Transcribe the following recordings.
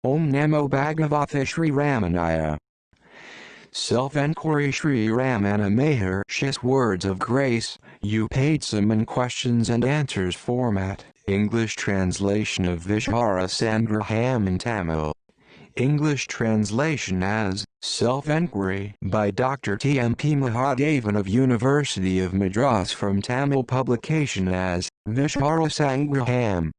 Om Namo Bhagavate Sri Ramanaya. Self-Enquiry Sri Ramana Maharshis Words of Grace, Upadsam questions and answers format, English translation of Vichara Sangraham Tamil. English translation as Self-Enquiry by Dr. T.M.P. Mahadevan of University of Madras from Tamil publication as Vichara Sangraham.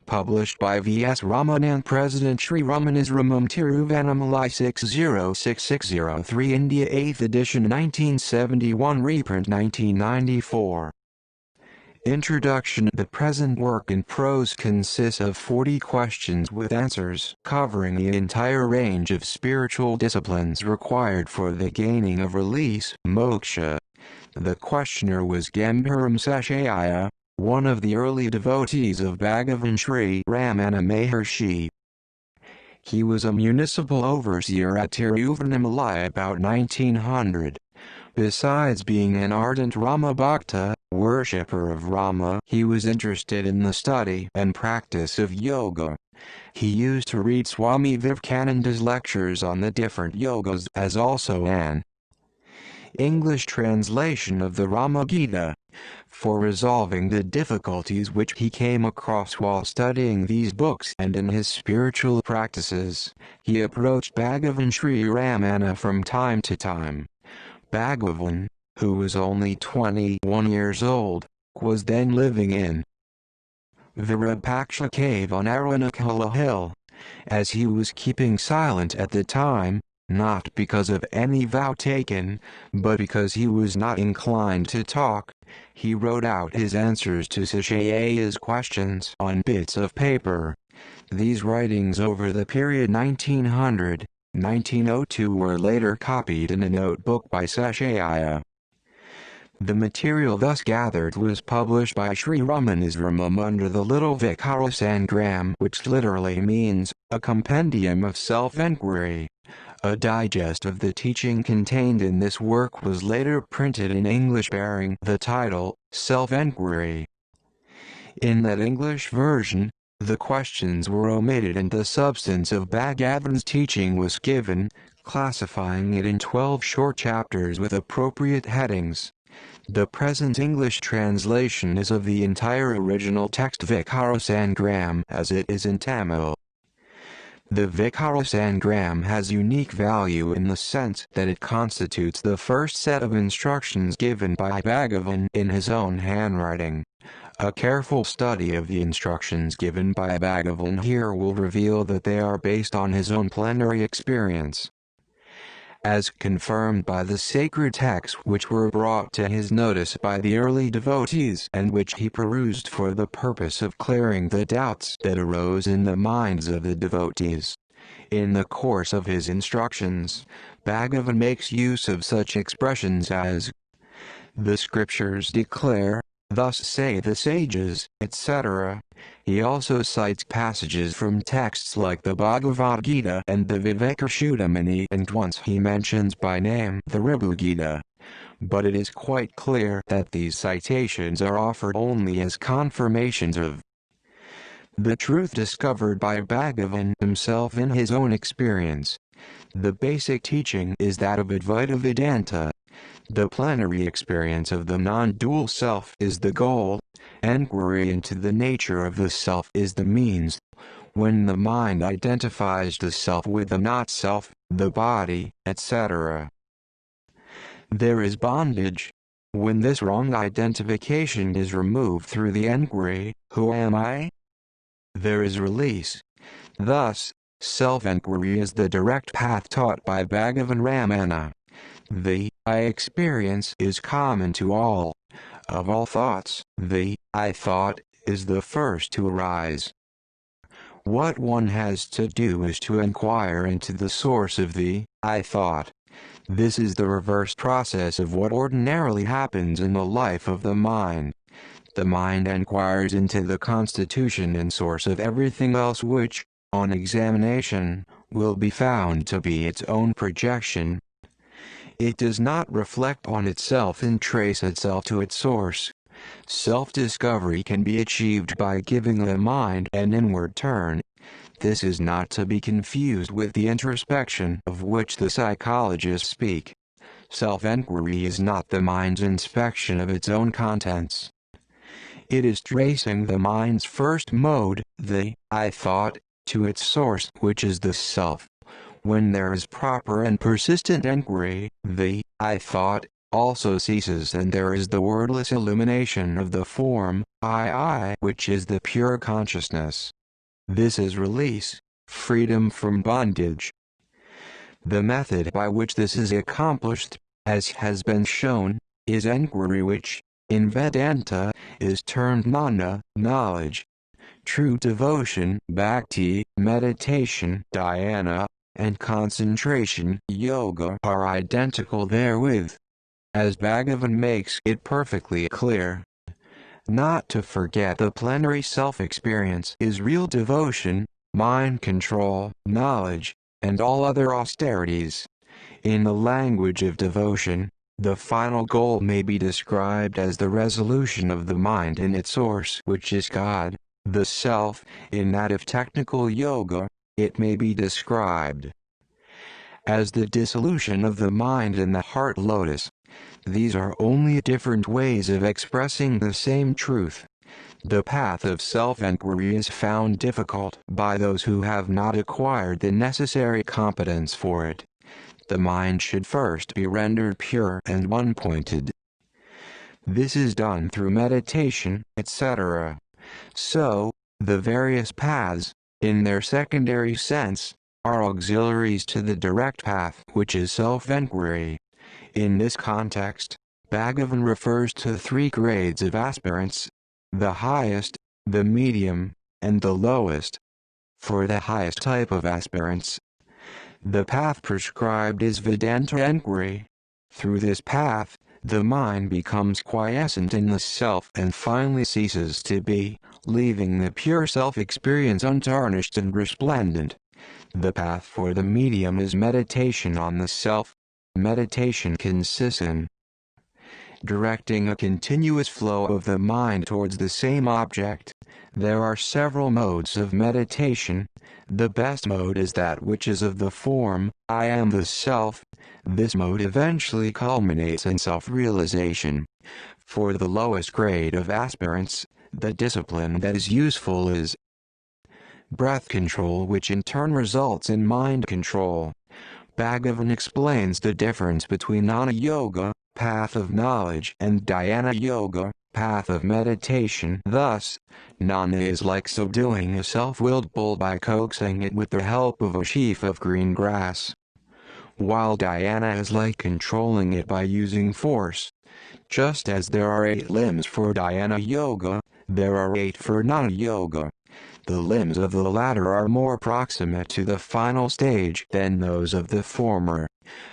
Published by V.S. Ramanand President Sri Ramana's Ramam Tiruvannamalai 606603 India 8th edition 1971 reprint 1994. Introduction. The present work in prose consists of 40 questions with answers covering the entire range of spiritual disciplines required for the gaining of release, moksha. The questioner was Gambhiram Seshaya, one of the early devotees of Bhagavan Sri Ramana Maharshi. He was a municipal overseer at Tiruvannamalai about 1900. Besides being an ardent Rama Bhakta, worshipper of Rama, he was interested in the study and practice of yoga. He used to read Swami Vivekananda's lectures on the different yogas as also an English translation of the Rama Gita. For resolving the difficulties which he came across while studying these books and in his spiritual practices, he approached Bhagavan Sri Ramana from time to time. Bhagavan, who was only 21 years old, was then living in Virupaksha cave on Aranakula hill. As he was keeping silent at the time, not because of any vow taken, but because he was not inclined to talk, he wrote out his answers to Seshaya's questions on bits of paper. These writings over the period 1900–1902 were later copied in a notebook by Seshaya. The material thus gathered was published by Sri Ramana's Ramam under the little Vichara Sangraham, which literally means a compendium of self-enquiry. A digest of the teaching contained in this work was later printed in English bearing the title, Self-Enquiry. In that English version, the questions were omitted and the substance of Bhagavan's teaching was given, classifying it in 12 short chapters with appropriate headings. The present English translation is of the entire original text Vichara Sangraham as it is in Tamil. The Vichara Sangraham has unique value in the sense that it constitutes the first set of instructions given by Bhagavan in his own handwriting. A careful study of the instructions given by Bhagavan here will reveal that they are based on his own plenary experience, as confirmed by the sacred texts which were brought to his notice by the early devotees and which he perused for the purpose of clearing the doubts that arose in the minds of the devotees. In the course of his instructions, Bhagavan makes use of such expressions as, "The scriptures declare, thus say the sages," etc. He also cites passages from texts like the Bhagavad Gita and the Vivekachudamani, and once he mentions by name the Ribu Gita. But it is quite clear that these citations are offered only as confirmations of the truth discovered by Bhagavan himself in his own experience. The basic teaching is that of Advaita Vedanta. The plenary experience of the non-dual self is the goal. Enquiry into the nature of the self is the means. When the mind identifies the self with the not-self, the body, etc., there is bondage. When this wrong identification is removed through the enquiry, who am I? There is release. Thus, self-enquiry is the direct path taught by Bhagavan Ramana. The I experience is common to all. Of all thoughts, the I thought is the first to arise. What one has to do is to inquire into the source of the I thought. This is the reverse process of what ordinarily happens in the life of the mind. The mind inquires into the constitution and source of everything else which, on examination, will be found to be its own projection. It does not reflect on itself and trace itself to its source. Self-discovery can be achieved by giving the mind an inward turn. This is not to be confused with the introspection of which the psychologists speak. Self-enquiry is not the mind's inspection of its own contents. It is tracing the mind's first mode, the I thought, to its source, which is the self. When there is proper and persistent enquiry, the I thought also ceases and there is the wordless illumination of the form, I, which is the pure consciousness. This is release, freedom from bondage. The method by which this is accomplished, as has been shown, is enquiry, which, in Vedanta, is termed jnana, knowledge. True devotion, bhakti, meditation, dhyana, and concentration, yoga, are identical therewith. As Bhagavan makes it perfectly clear, not to forget the plenary self-experience is real devotion, mind control, knowledge, and all other austerities. In the language of devotion, the final goal may be described as the resolution of the mind in its source, which is God, the self. In that of technical yoga, it may be described as the dissolution of the mind in the heart lotus. These are only different ways of expressing the same truth. The path of self-enquiry is found difficult by those who have not acquired the necessary competence for it. The mind should first be rendered pure and one-pointed. This is done through meditation, etc. So, the various paths, in their secondary sense, are auxiliaries to the direct path, which is self-enquiry. In this context, Bhagavan refers to 3 grades of aspirants: the highest, the medium, and the lowest. For the highest type of aspirants, the path prescribed is Vedanta enquiry. Through this path, the mind becomes quiescent in the self and finally ceases to be, leaving the pure self-experience untarnished and resplendent. The path for the medium is meditation on the self. Meditation consists in directing a continuous flow of the mind towards the same object. There are several modes of meditation. The best mode is that which is of the form, I am the self. This mode eventually culminates in self-realization. For the lowest grade of aspirants, the discipline that is useful is breath control, which in turn results in mind control. Bhagavan explains the difference between jnana yoga, path of knowledge, and dhyana yoga, path of meditation. Thus, jnana is like subduing a self-willed bull by coaxing it with the help of a sheaf of green grass, while dhyana is like controlling it by using force. Just as there are 8 limbs for dhyana yoga, there are 8 for jnana yoga. The limbs of the latter are more proximate to the final stage than those of the former.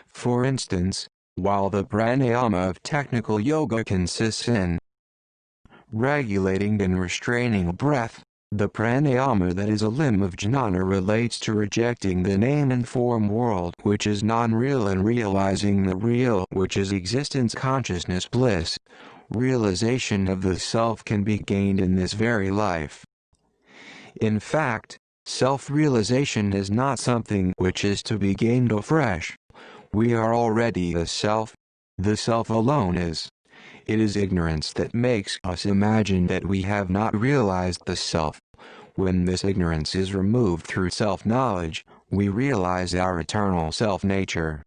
For instance, while the pranayama of technical yoga consists in regulating and restraining breath, the pranayama that is a limb of jnana relates to rejecting the name and form world, which is non-real, and realizing the real, which is existence, consciousness, bliss. Realization of the self can be gained in this very life. In fact, self-realization is not something which is to be gained afresh. We are already the self. The self alone is. It is ignorance that makes us imagine that we have not realized the self. When this ignorance is removed through self-knowledge, we realize our eternal self-nature.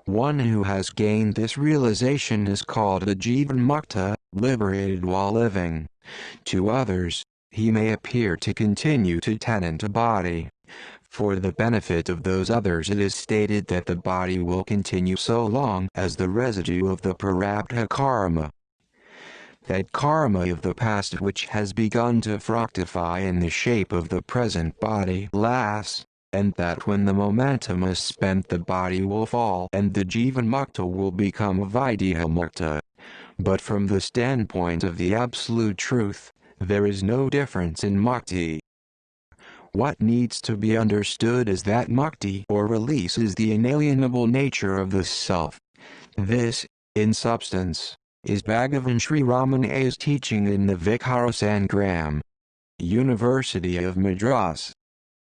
One who has gained this realization is called a jivan mukta, liberated while living. To others, he may appear to continue to tenant a body. For the benefit of those others, it is stated that the body will continue so long as the residue of the prarabdha karma, that karma of the past which has begun to fructify in the shape of the present body, lasts, and that when the momentum is spent, the body will fall and the jivan mukta will become a videha mukta. But from the standpoint of the absolute truth, there is no difference in mukti. What needs to be understood is that mukti, or release, is the inalienable nature of the self. This, in substance, is Bhagavan Sri Ramana's teaching in the Vichara Sangraham, University of Madras,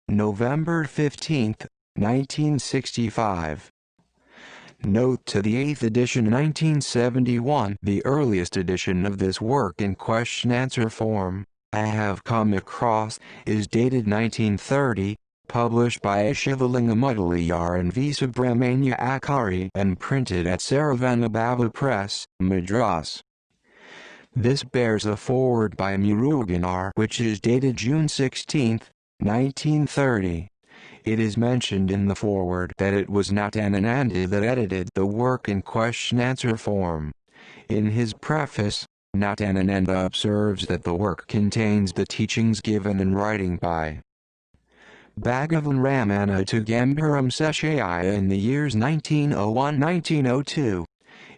November 15, 1965. Note to the 8th edition 1971. The earliest edition of this work in question-answer form I have come across is dated 1930, published by Shivalingam Udaliyar and V. Subramania Enquiry and printed at Saravana Baba Press, Madras. This bears a foreword by Muruganar which is dated June 16, 1930. It is mentioned in the foreword that it was Natyanananda that edited the work in question-answer form. In his preface, Natyanananda observes that the work contains the teachings given in writing by Bhagavan Ramana to Gambhiram Seshaya in the years 1901–1902.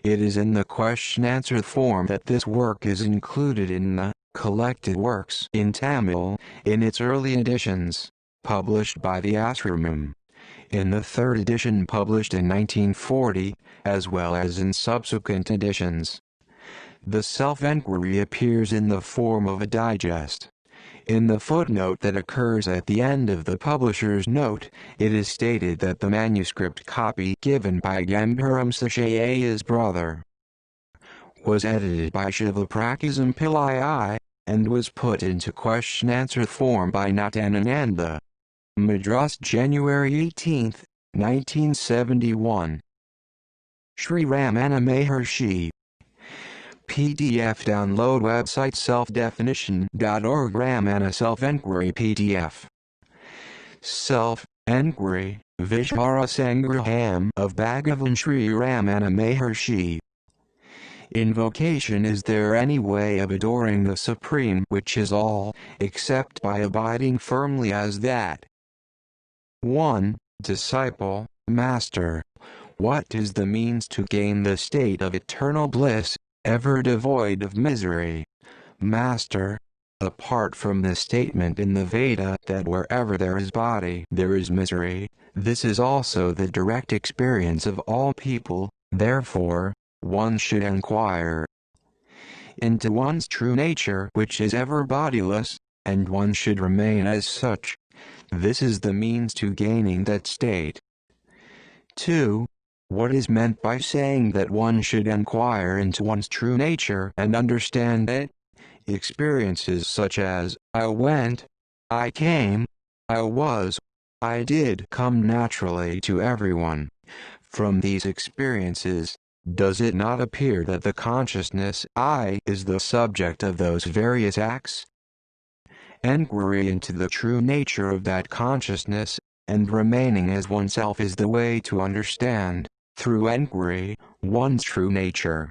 It is in the question-answer form that this work is included in the collected works in Tamil in its early editions, published by the Ashramam. In the third edition published in 1940, as well as in subsequent editions, the self-enquiry appears in the form of a digest. In the footnote that occurs at the end of the publisher's note, it is stated that the manuscript copy given by Gambhiram Seshaya's brother was edited by Shivaprakasam Pillai and was put into question-answer form by Natyanananda. Madras, January 18, 1971. Sri Ramana Maharshi. PDF download website selfdefinition.org. Ramana Self-Enquiry PDF. Self-Enquiry, Vichara Sangraham of Bhagavan Sri Ramana Maharshi. Invocation. Is there any way of adoring the Supreme which is all, except by abiding firmly as that? 1. Disciple, Master. What is the means to gain the state of eternal bliss, ever devoid of misery? Master. Apart from the statement in the Veda that wherever there is body there is misery, this is also the direct experience of all people, therefore, one should inquire into one's true nature which is ever bodiless, and one should remain as such. This is the means to gaining that state. 2. What is meant by saying that one should inquire into one's true nature and understand it? Experiences such as, I went, I came, I was, I did come naturally to everyone. From these experiences, does it not appear that the consciousness I is the subject of those various acts? Enquiry into the true nature of that consciousness, and remaining as oneself is the way to understand, through enquiry, one's true nature.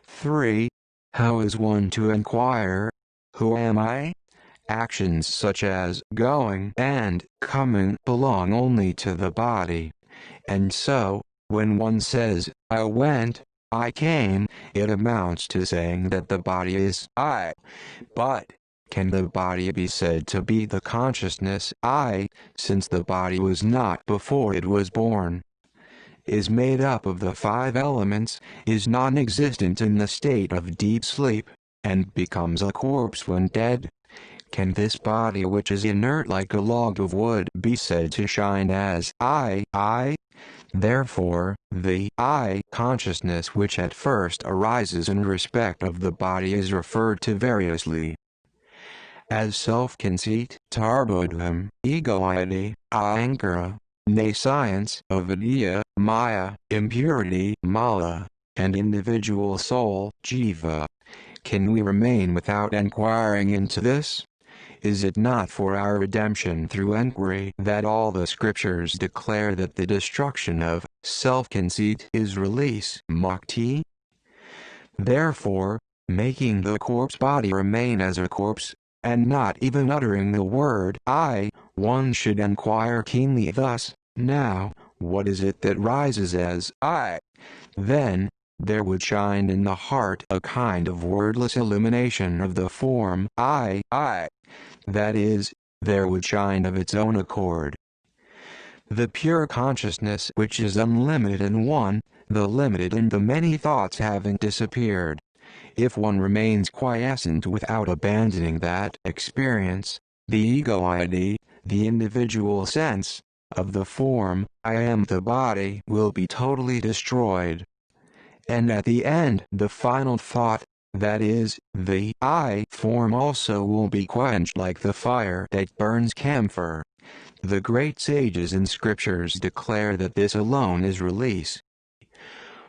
3. How is one to inquire? Who am I? Actions such as going and coming belong only to the body. And so, when one says, I went, I came, it amounts to saying that the body is I. But, can the body be said to be the consciousness I, since the body was not before it was born? Is made up of the 5 elements, is non-existent in the state of deep sleep, and becomes a corpse when dead? Can this body which is inert like a log of wood be said to shine as I? Therefore, the I consciousness which at first arises in respect of the body is referred to variously as self-conceit, tarbodham, egoity, ahankara, nescience, avidya, maya, impurity, mala, and individual soul, jiva. Can we remain without inquiring into this? Is it not for our redemption through enquiry that all the scriptures declare that the destruction of self-conceit is release, mukti? Therefore, making the corpse body remain as a corpse, and not even uttering the word I, one should inquire keenly thus, now, what is it that rises as I? Then, there would shine in the heart a kind of wordless illumination of the form I. That is, there would shine of its own accord the pure consciousness which is unlimited in one, the limited and the many thoughts having disappeared. If one remains quiescent without abandoning that experience, the ego-ID, the individual sense, of the form, I am the body, will be totally destroyed. And at the end, the final thought, that is, the I form also will be quenched like the fire that burns camphor. The great sages in scriptures declare that this alone is release.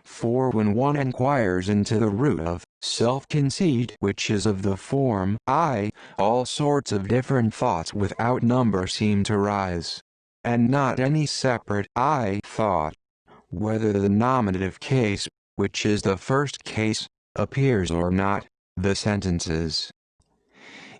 For when one inquires into the root of self-conceit, which is of the form I, all sorts of different thoughts without number seem to rise. And not any separate I thought. Whether the nominative case, which is the first case, appears or not, the sentences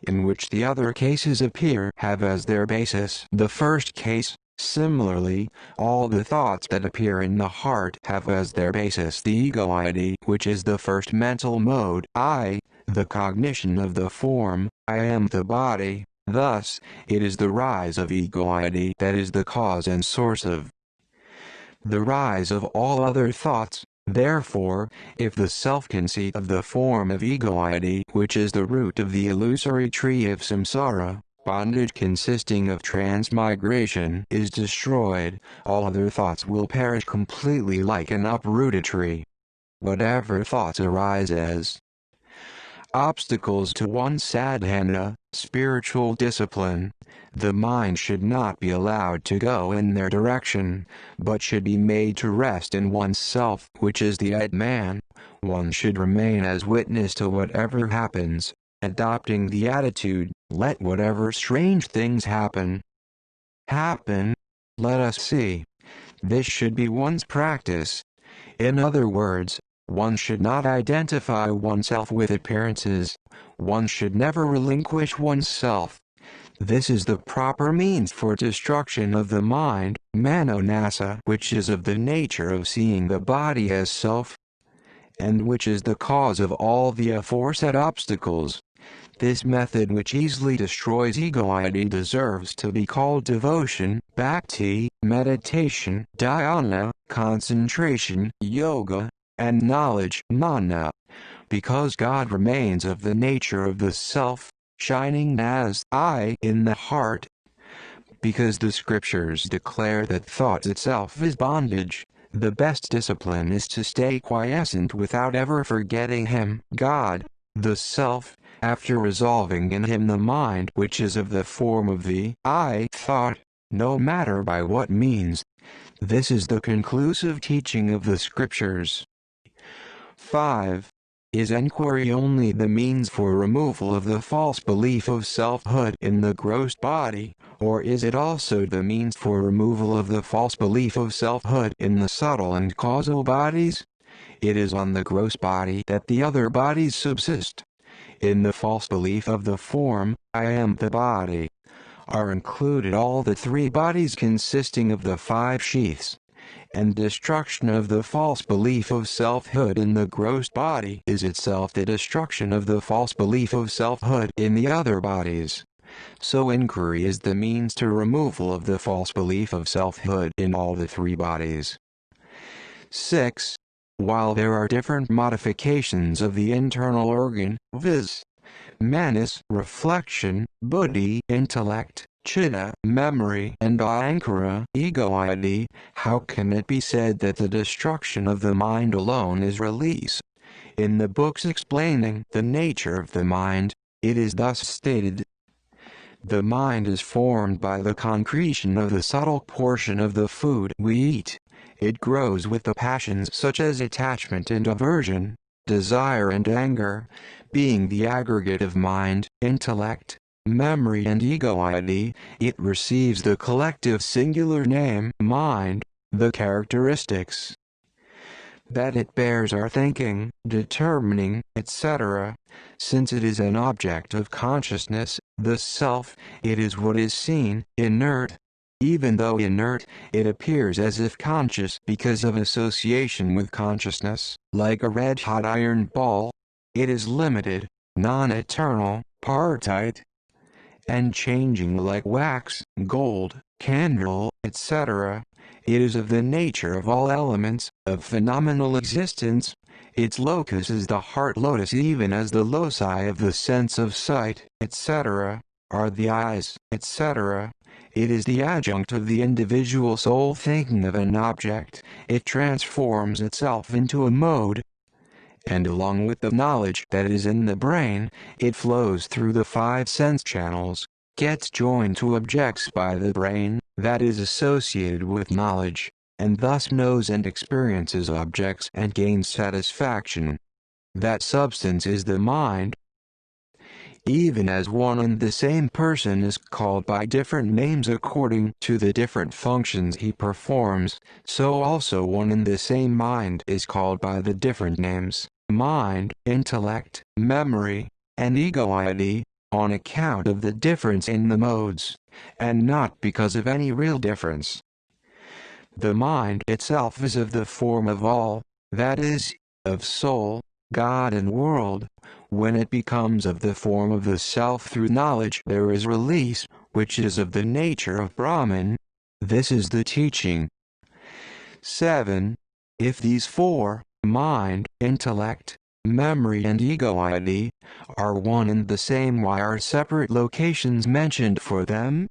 in which the other cases appear have as their basis the first case. Similarly, all the thoughts that appear in the heart have as their basis the ego-ID, which is the first mental mode, I, the cognition of the form, I am the body. Thus, it is the rise of ego-ID that is the cause and source of the rise of all other thoughts. Therefore, if the self-conceit of the form of ego-ID, which is the root of the illusory tree of samsara, bondage consisting of transmigration, is destroyed, all other thoughts will perish completely like an uprooted tree. Whatever thoughts arise as obstacles to one's sadhana, spiritual discipline, the mind should not be allowed to go in their direction, but should be made to rest in oneself, which is the Atman. One should remain as witness to whatever happens, adopting the attitude, let whatever strange things happen. Let us see. This should be one's practice. In other words, one should not identify oneself with appearances. One should never relinquish oneself. This is the proper means for destruction of the mind, manonasa, which is of the nature of seeing the body as self, and which is the cause of all the aforesaid obstacles. This method, which easily destroys ego-ID, deserves to be called devotion, bhakti, meditation, dhyana, concentration, yoga, and knowledge, gnana, because God remains of the nature of the self, shining as I in the heart. Because the scriptures declare that thought itself is bondage, the best discipline is to stay quiescent without ever forgetting Him, God, the self, after resolving in Him the mind which is of the form of the I thought, no matter by what means. This is the conclusive teaching of the scriptures. 5. Is enquiry only the means for removal of the false belief of selfhood in the gross body, or is it also the means for removal of the false belief of selfhood in the subtle and causal bodies? It is on the gross body that the other bodies subsist. In the false belief of the form, I am the body, are included all the three bodies consisting of the five sheaths. And destruction of the false belief of selfhood in the gross body is itself the destruction of the false belief of selfhood in the other bodies. So inquiry is the means to removal of the false belief of selfhood in all the three bodies. 6. While there are different modifications of the internal organ, viz. Manas, reflection, buddhi, intellect, chitta, memory, and ahankara, ego-ID, how can it be said that the destruction of the mind alone is release? In the books explaining the nature of the mind, it is thus stated: the mind is formed by the concretion of the subtle portion of the food we eat. It grows with the passions such as attachment and aversion, desire and anger, being the aggregate of mind, intellect, memory and ego-ID. It receives the collective singular name, mind. The characteristics that it bears are thinking, determining, etc. Since it is an object of consciousness, the self, it is what is seen, inert. Even though inert, it appears as if conscious because of association with consciousness, like a red-hot iron ball. It is limited, non-eternal, partite, and changing like wax, gold, candle, etc. It is of the nature of all elements, of phenomenal existence. Its locus is the heart lotus, even as the loci of the sense of sight, etc., are the eyes, etc. It is the adjunct of the individual soul thinking of an object. It transforms itself into a mode, and along with the knowledge that is in the brain, it flows through the 5 sense channels, gets joined to objects by the brain that is associated with knowledge, and thus knows and experiences objects and gains satisfaction. That substance is the mind. Even as one and the same person is called by different names according to the different functions he performs, so also one and the same mind is called by the different names: mind, intellect, memory, and egoity, on account of the difference in the modes, and not because of any real difference. The mind itself is of the form of all, that is, of soul, God and world. When it becomes of the form of the self through knowledge, there is release, which is of the nature of Brahman. This is the teaching. 7. If these 4, mind, intellect, memory and egoity, are one and the same, why are separate locations mentioned for them?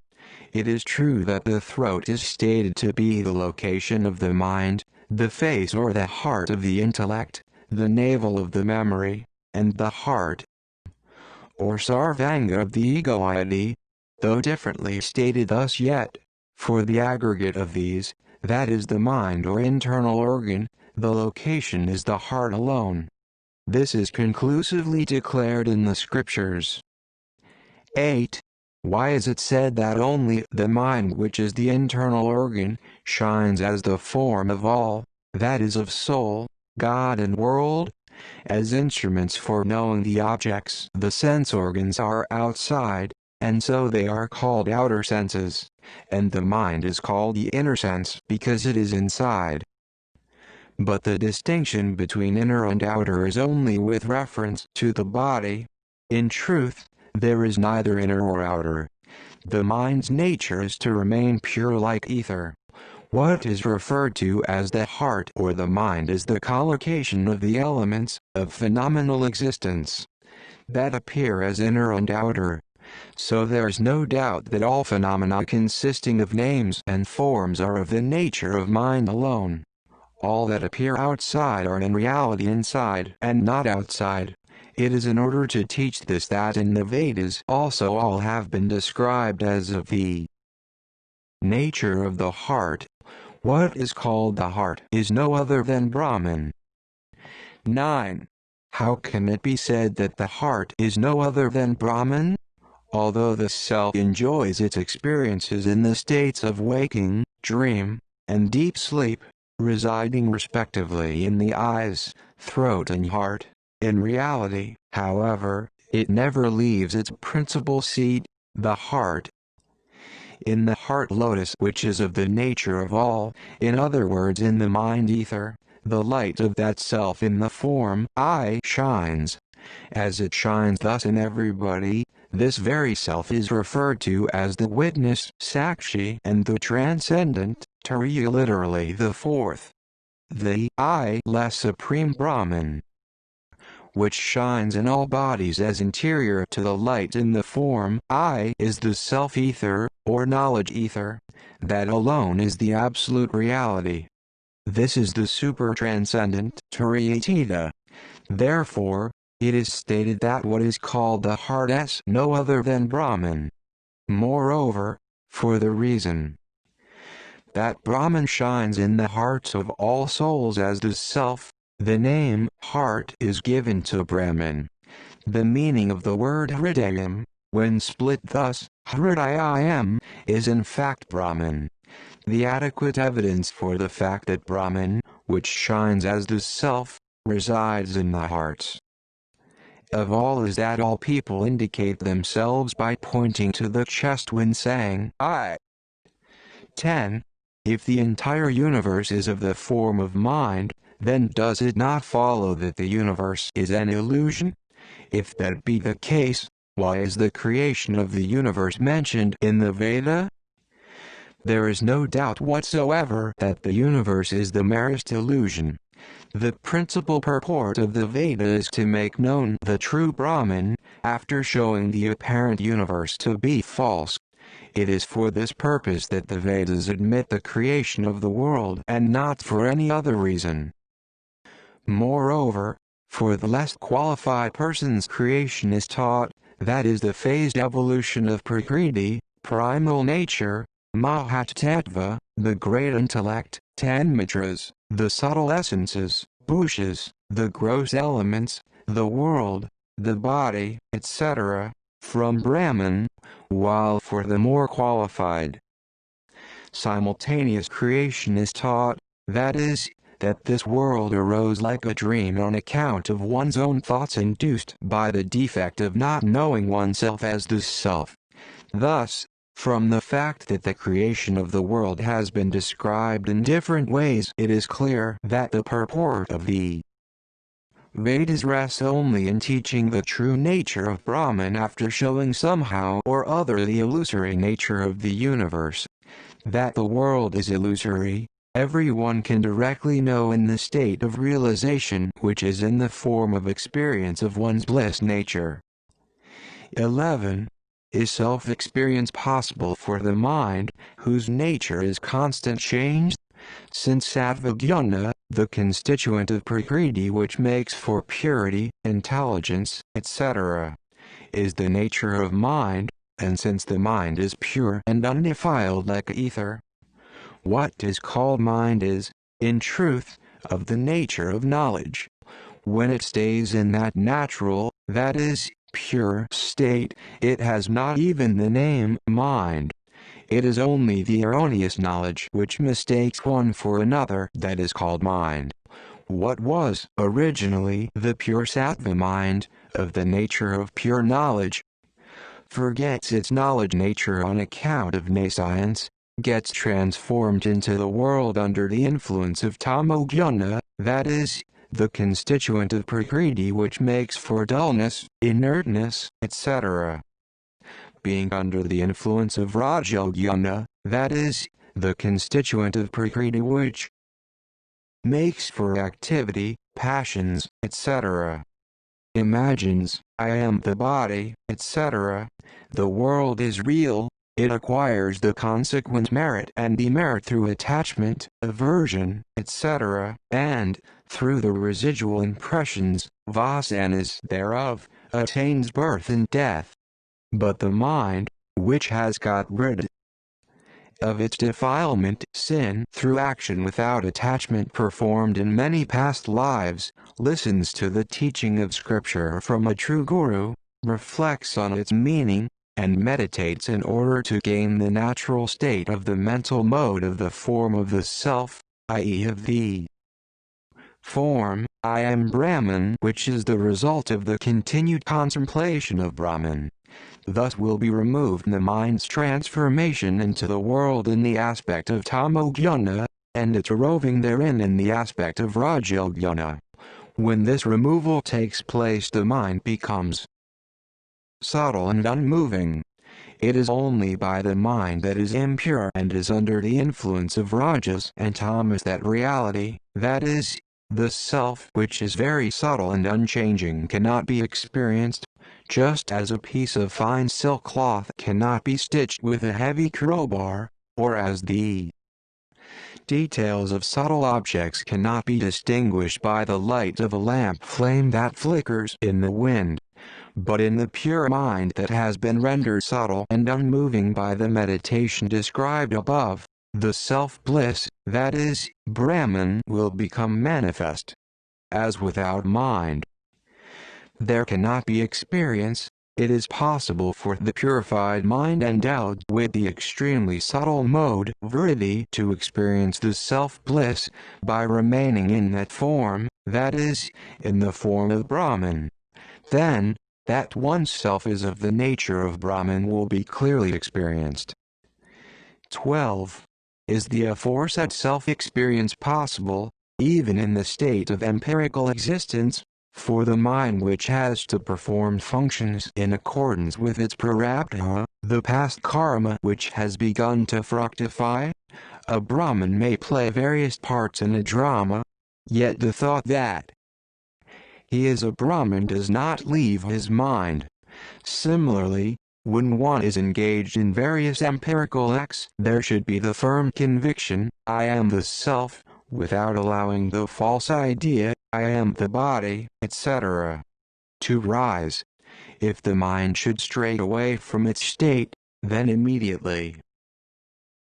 It is true that the throat is stated to be the location of the mind, the face or the heart of the intellect, the navel of the memory, and the heart, or sarvanga, of the egoity, though differently stated thus, yet, for the aggregate of these, that is the mind or internal organ, the location is the heart alone. This is conclusively declared in the scriptures. 8. Why is it said that only the mind, which is the internal organ, shines as the form of all, that is of soul, God and world? As instruments for knowing the objects, the sense organs are outside, and so they are called outer senses, and the mind is called the inner sense because it is inside. But the distinction between inner and outer is only with reference to the body. In truth, there is neither inner or outer. The mind's nature is to remain pure like ether. What is referred to as the heart or the mind is the collocation of the elements of phenomenal existence that appear as inner and outer. So there is no doubt that all phenomena consisting of names and forms are of the nature of mind alone. All that appear outside are in reality inside and not outside. It is in order to teach this that in the Vedas also all have been described as of the nature of the heart. What is called the heart is no other than Brahman. 9. How can it be said that the heart is no other than Brahman? Although the self enjoys its experiences in the states of waking, dream, and deep sleep, residing respectively in the eyes, throat and heart, in reality, however, it never leaves its principal seat, the heart. In the heart lotus, which is of the nature of all, in other words in the mind ether, the light of that self in the form I shines. As it shines thus in everybody, this very self is referred to as the witness, Sakshi, and the transcendent, Turiya, literally the fourth. The I, less supreme Brahman, which shines in all bodies as interior to the light in the form I, is the self-ether, or knowledge ether. That alone is the absolute reality. This is the super-transcendent, Turiyatita. Therefore, it is stated that what is called the heart is no other than Brahman. Moreover, for the reason that Brahman shines in the hearts of all souls as the self, the name heart is given to Brahman. The meaning of the word hridayam, when split thus, hridayam, is in fact Brahman. The adequate evidence for the fact that Brahman, which shines as the self, resides in the hearts of all is that all people indicate themselves by pointing to the chest when saying I. 10. If the entire universe is of the form of mind, then does it not follow that the universe is an illusion? If that be the case, why is the creation of the universe mentioned in the Veda? There is no doubt whatsoever that the universe is the merest illusion. The principal purport of the Veda is to make known the true Brahman, after showing the apparent universe to be false. It is for this purpose that the Vedas admit the creation of the world and not for any other reason. Moreover, for the less qualified persons creation is taught, that is the phased evolution of Prakriti, primal nature, Mahatattva, the great intellect, Tanmatras, the subtle essences, Bhushas, the gross elements, the world, the body, etc., from Brahman, while for the more qualified, simultaneous creation is taught, that is, that this world arose like a dream on account of one's own thoughts induced by the defect of not knowing oneself as the self. Thus, from the fact that the creation of the world has been described in different ways, it is clear that the purport of the Vedas rests only in teaching the true nature of Brahman after showing somehow or other the illusory nature of the universe. That the world is illusory, everyone can directly know in the state of realization which is in the form of experience of one's bliss nature. 11. Is self-experience possible for the mind, whose nature is constant change? Since sattva-gyana, the constituent of prakriti which makes for purity, intelligence, etc., is the nature of mind, and since the mind is pure and undefiled like ether, what is called mind is, in truth, of the nature of knowledge. When it stays in that natural, that is, pure state, it has not even the name mind. It is only the erroneous knowledge which mistakes one for another that is called mind. What was originally the pure sattva mind, of the nature of pure knowledge, forgets its knowledge nature on account of nescience, gets transformed into the world under the influence of tamo-gyana, that is, the constituent of prakriti which makes for dullness, inertness, etc. Being under the influence of rajo-gyana, that is, the constituent of prakriti which makes for activity, passions, etc. Imagines, I am the body, etc. The world is real. It acquires the consequent merit and demerit through attachment, aversion, etc., and, through the residual impressions, vasanas thereof, attains birth and death. But the mind, which has got rid of its defilement, sin, through action without attachment performed in many past lives, listens to the teaching of scripture from a true guru, reflects on its meaning, and meditates in order to gain the natural state of the mental mode of the form of the self, i.e. of the form, I am Brahman, which is the result of the continued contemplation of Brahman. Thus will be removed the mind's transformation into the world in the aspect of tamo-gyana, and its roving therein in the aspect of rajo-gyana. When this removal takes place, the mind becomes subtle and unmoving. It is only by the mind that is impure and is under the influence of rajas and tamas that reality, that is, the self which is very subtle and unchanging, cannot be experienced, just as a piece of fine silk cloth cannot be stitched with a heavy crowbar, or as the details of subtle objects cannot be distinguished by the light of a lamp flame that flickers in the wind. But in the pure mind that has been rendered subtle and unmoving by the meditation described above, the self-bliss, that is, Brahman, will become manifest. As without mind there cannot be experience, it is possible for the purified mind endowed with the extremely subtle mode vritti to experience the self-bliss by remaining in that form, that is, in the form of Brahman. Then, that one's self is of the nature of Brahman will be clearly experienced. 12. Is the aforesaid self-experience possible, even in the state of empirical existence? For the mind which has to perform functions in accordance with its prarabdha, the past karma which has begun to fructify, a Brahmin may play various parts in a drama, yet the thought that he is a Brahmin does not leave his mind. Similarly, when one is engaged in various empirical acts, there should be the firm conviction, I am the self, without allowing the false idea, I am the body, etc., to rise. If the mind should stray away from its state, then immediately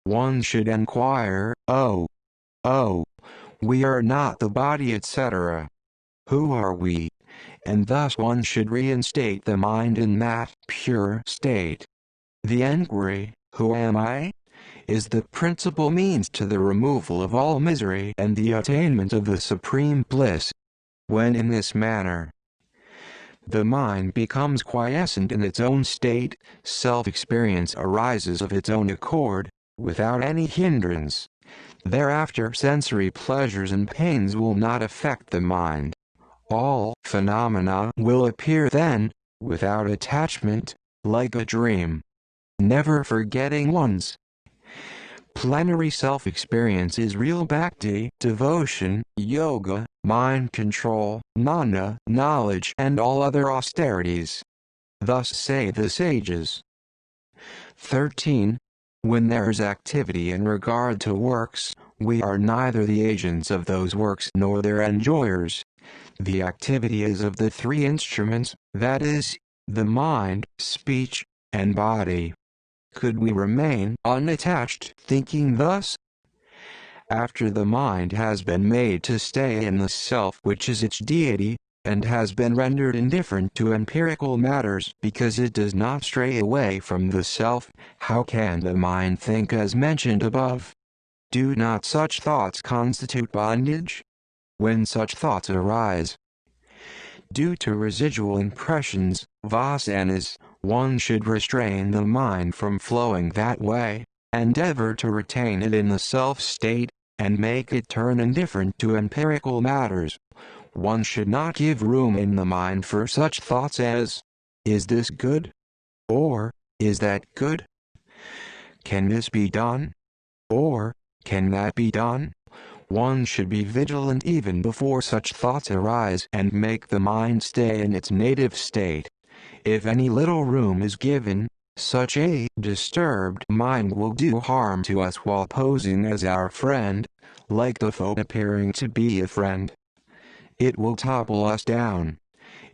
one should inquire, oh, we are not the body, etc. Who are we? And thus one should reinstate the mind in that pure state. The enquiry, who am I, is the principal means to the removal of all misery and the attainment of the supreme bliss. When in this manner the mind becomes quiescent in its own state, self-experience arises of its own accord, without any hindrance. Thereafter sensory pleasures and pains will not affect the mind. All phenomena will appear then, without attachment, like a dream. Never forgetting one's plenary self-experience is real bhakti, devotion, yoga, mind control, gnana, knowledge, and all other austerities. Thus say the sages. 13. When there is activity in regard to works, we are neither the agents of those works nor their enjoyers. The activity is of the three instruments, that is, the mind, speech, and body. Could we remain unattached thinking thus? After the mind has been made to stay in the self which is its deity, and has been rendered indifferent to empirical matters because it does not stray away from the self, how can the mind think as mentioned above? Do not such thoughts constitute bondage? When such thoughts arise, due to residual impressions, vasanas, one should restrain the mind from flowing that way, endeavor to retain it in the self-state, and make it turn indifferent to empirical matters. One should not give room in the mind for such thoughts as, is this good? Or, is that good? Can this be done? Or, can that be done? One should be vigilant even before such thoughts arise and make the mind stay in its native state. If any little room is given, such a disturbed mind will do harm to us while posing as our friend, like the foe appearing to be a friend. It will topple us down.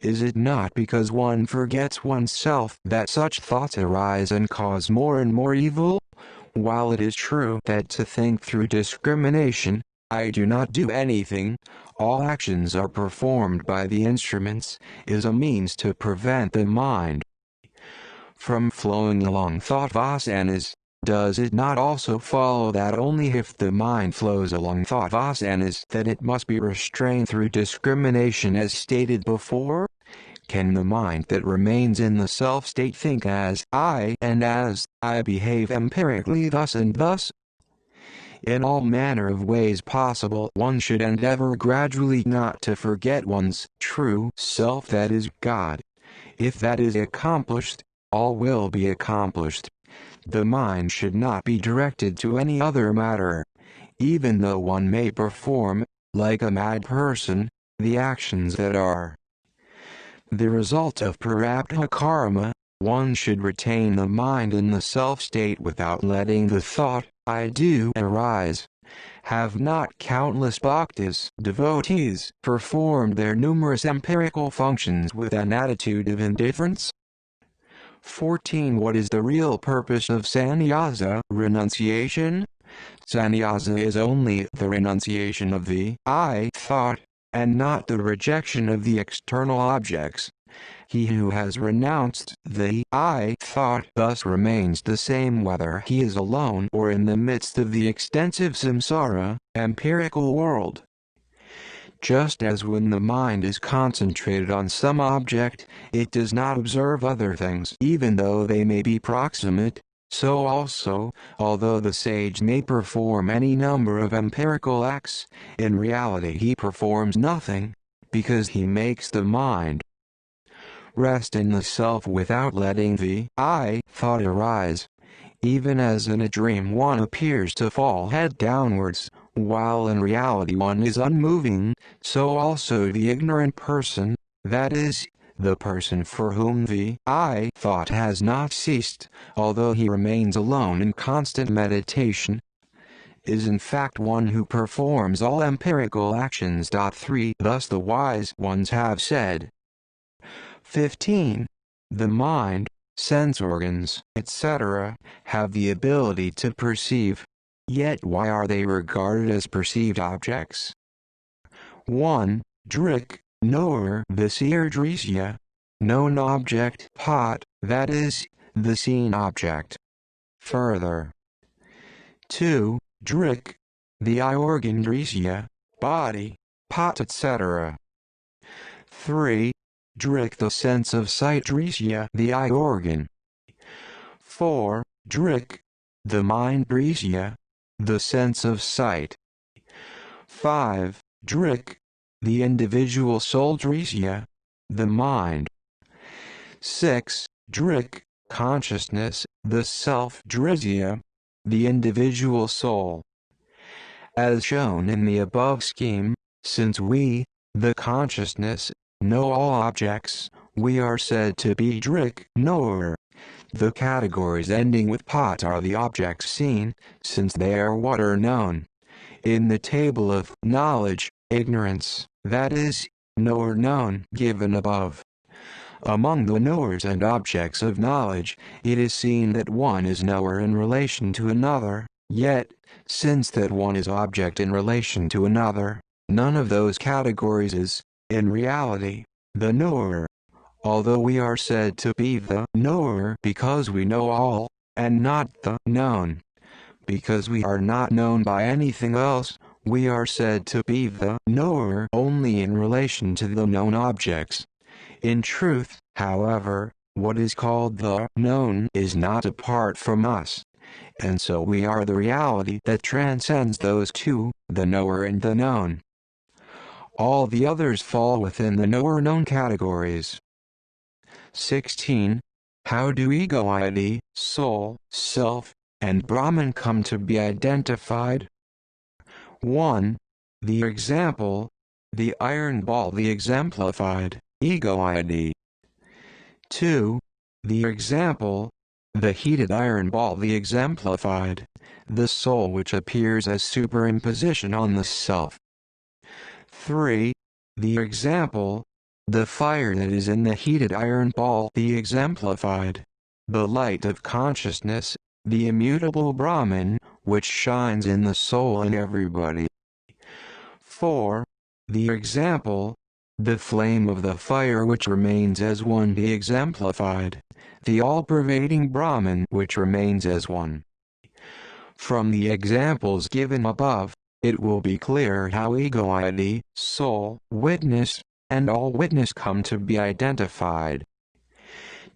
Is it not because one forgets oneself that such thoughts arise and cause more and more evil? While it is true that to think through discrimination, I do not do anything, all actions are performed by the instruments, is a means to prevent the mind from flowing along thought vasanas, does it not also follow that only if the mind flows along thought vasanas that it must be restrained through discrimination as stated before? Can the mind that remains in the self-state think as I and as I behave empirically thus and thus? In all manner of ways possible one should endeavor gradually not to forget one's true self, that is God. If that is accomplished, all will be accomplished. The mind should not be directed to any other matter. Even though one may perform, like a mad person, the actions that are the result of prarabdha karma, one should retain the mind in the self-state without letting the thought, I do, arise. Have not countless bhaktas, devotees, performed their numerous empirical functions with an attitude of indifference? 14. What is the real purpose of sannyasa, renunciation? Sannyasa is only the renunciation of the I thought, and not the rejection of the external objects. He who has renounced the I thought thus remains the same whether he is alone or in the midst of the extensive samsara, empirical world. Just as when the mind is concentrated on some object, it does not observe other things even though they may be proximate, so also, although the sage may perform any number of empirical acts, in reality he performs nothing, because he makes the mind rest in the self without letting the I thought arise. Even as in a dream one appears to fall head downwards, while in reality one is unmoving, so also the ignorant person, that is, the person for whom the I thought has not ceased, although he remains alone in constant meditation, is in fact one who performs all empirical actions. 3 Thus the wise ones have said. 15. The mind, sense organs, etc., have the ability to perceive. Yet why are they regarded as perceived objects? 1. Drik, knower, the seer drisya, known object, pot, that is, the seen object. Further. 2. Drik, the eye organ drisya, body, pot, etc. 3. Drik, the sense of sight drisya, the eye organ. 4. Drik, the mind drisya, the sense of sight. 5. Drik, the individual soul drisya, the mind. 6. Drik, consciousness, the self drisya, the individual soul. As shown in the above scheme, since we, the consciousness, know all objects, we are said to be drik, knower. The categories ending with pot are the objects seen, since they are what are known. In the table of knowledge, ignorance, that is, knower known, given above. Among the knowers and objects of knowledge, it is seen that one is knower in relation to another, yet, since that one is object in relation to another, none of those categories is, in reality, the knower. Although we are said to be the knower because we know all, and not the known. Because we are not known by anything else, we are said to be the knower only in relation to the known objects. In truth, however, what is called the known is not apart from us, and so we are the reality that transcends those two, the knower and the known. All the others fall within the knower-known categories. 16. How do ego-id, soul, self, and Brahman come to be identified? 1. The example, the iron ball, the exemplified, ego-id. 2. The example, the heated iron ball, the exemplified, the soul which appears as superimposition on the self. 3. The example, the fire that is in the heated iron ball, the exemplified, the light of consciousness, the immutable Brahman, which shines in the soul and everybody. 4. The example, the flame of the fire which remains as one, the exemplified, the all-pervading Brahman which remains as one. From the examples given above, it will be clear how ego-id, soul, witness, and all witness come to be identified.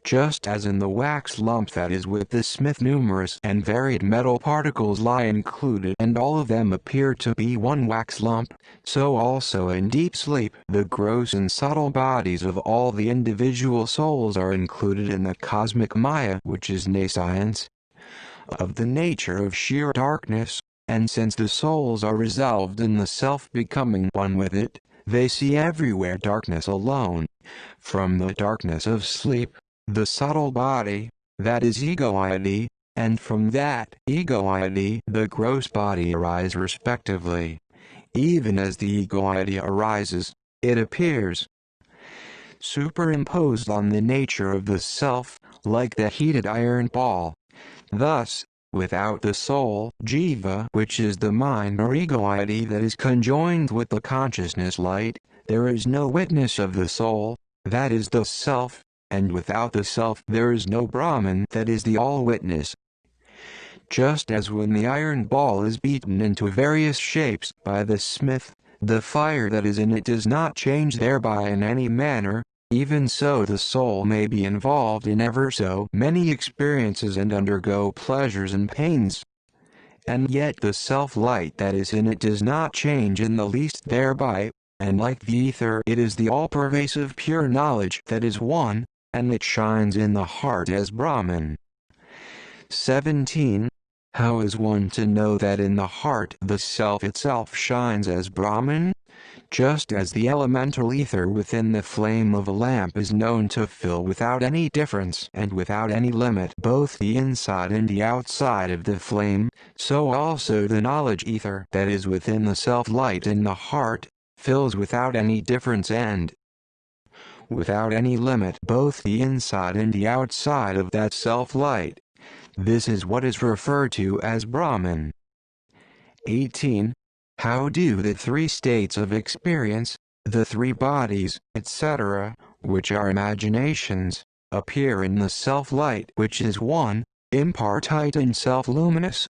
Just as in the wax lump that is with the smith numerous and varied metal particles lie included and all of them appear to be one wax lump, so also in deep sleep the gross and subtle bodies of all the individual souls are included in the cosmic Maya, which is nescience, of the nature of sheer darkness, and since the souls are resolved in the self becoming one with it, they see everywhere darkness alone. From the darkness of sleep, the subtle body, that is ego-id, and from that ego-id the gross body arise respectively. Even as the ego-id arises, it appears superimposed on the nature of the self, like the heated iron ball. Thus, without the soul, jiva, which is the mind or ego-id that is conjoined with the consciousness light, there is no witness of the soul, that is the self, and without the self there is no Brahman, that is the all-witness. Just as when the iron ball is beaten into various shapes by the smith, the fire that is in it does not change thereby in any manner, even so the soul may be involved in ever so many experiences and undergo pleasures and pains, and yet the self-light that is in it does not change in the least thereby. and like the ether it is the all-pervasive pure knowledge that is one, and it shines in the heart as Brahman. 17. How is one to know that in the heart the self itself shines as Brahman? Just as the elemental ether within the flame of a lamp is known to fill without any difference and without any limit both the inside and the outside of the flame, so also the knowledge ether that is within the self-light in the heart fills without any difference and without any limit both the inside and the outside of that self-light. This is what is referred to as Brahman. 18. How do the three states of experience, the three bodies, etc., which are imaginations, appear in the self-light which is one, impartite and self-luminous?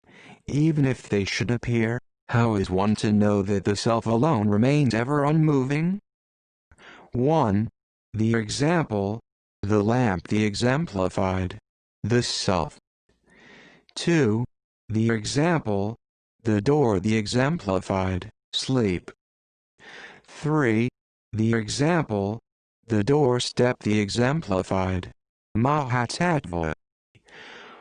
Even if they should appear, how is one to know that the self alone remains ever unmoving? 1. The example, the lamp the exemplified, the self. 2. The example, the door the exemplified, sleep. 3. The example, the doorstep the exemplified, Mahatattva.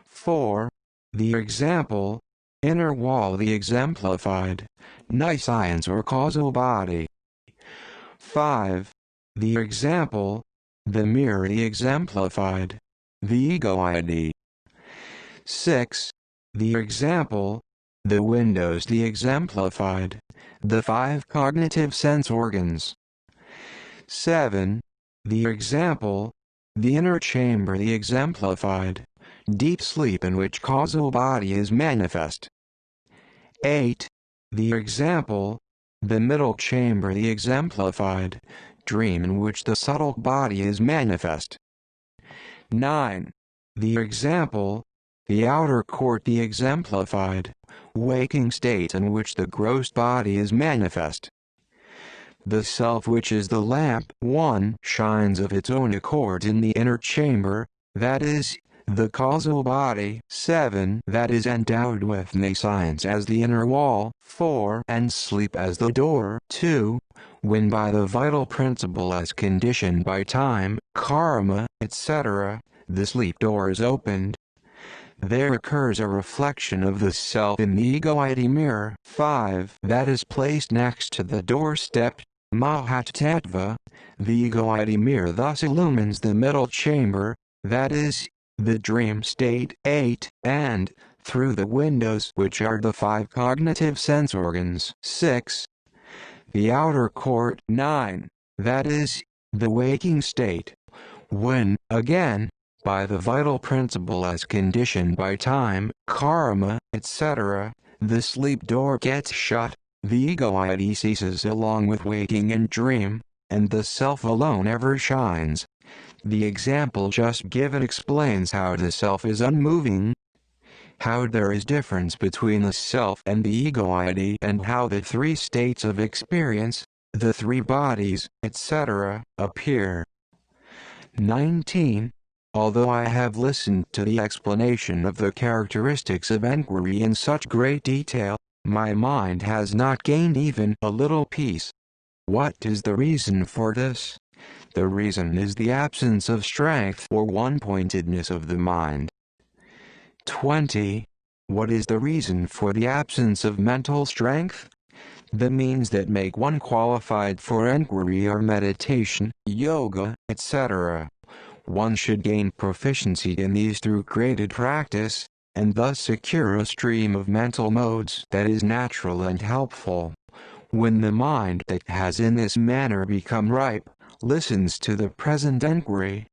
4. The example, inner wall the exemplified, nescience or causal body. 5. The example, the mirror the exemplified, the ego-id. 6. The example, the windows the exemplified, the five cognitive sense organs. 7. The example, the inner chamber the exemplified, deep sleep in which causal body is manifest. 8. The example, the middle chamber the exemplified, dream in which the subtle body is manifest. 9. The example, the outer court the exemplified, waking state in which the gross body is manifest. The self which is the lamp, 1, shines of its own accord in the inner chamber, that is, the causal body, 7, that is endowed with nescience as the inner wall, 4, and sleep as the door, 2, when by the vital principle as conditioned by time, karma, etc., the sleep door is opened. There occurs a reflection of the self in the ego-id mirror, 5, that is placed next to the doorstep, Mahatattva. The ego-id mirror thus illumines the middle chamber, that is, the dream state, 8, and, through the windows which are the five cognitive sense organs, 6, the outer court, 9, that is, the waking state. When, again, by the vital principle as conditioned by time, karma, etc., the sleep door gets shut, the ego-id ceases along with waking and dream, and the self alone ever shines. The example just given explains how the self is unmoving, how there is difference between the self and the ego-id, and how the three states of experience, the three bodies, etc., appear. 19. Although I have listened to the explanation of the characteristics of enquiry in such great detail, my mind has not gained even a little peace. What is the reason for this? The reason is the absence of strength or one-pointedness of the mind. 20. What is the reason for the absence of mental strength? The means that make one qualified for enquiry are meditation, yoga, etc. One should gain proficiency in these through graded practice, and thus secure a stream of mental modes that is natural and helpful. When the mind that has in this manner become ripe, listens to the present enquiry,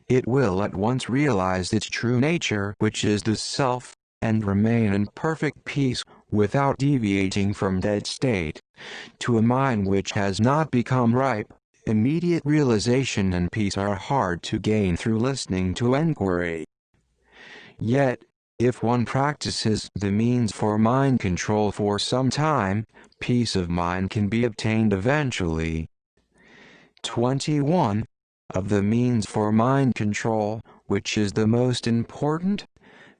it will at once realize its true nature, which is the self, and remain in perfect peace, without deviating from that state. To a mind which has not become ripe, immediate realization and peace are hard to gain through listening to enquiry. Yet, if one practices the means for mind control for some time, peace of mind can be obtained eventually. 21. Of the means for mind control, which is the most important?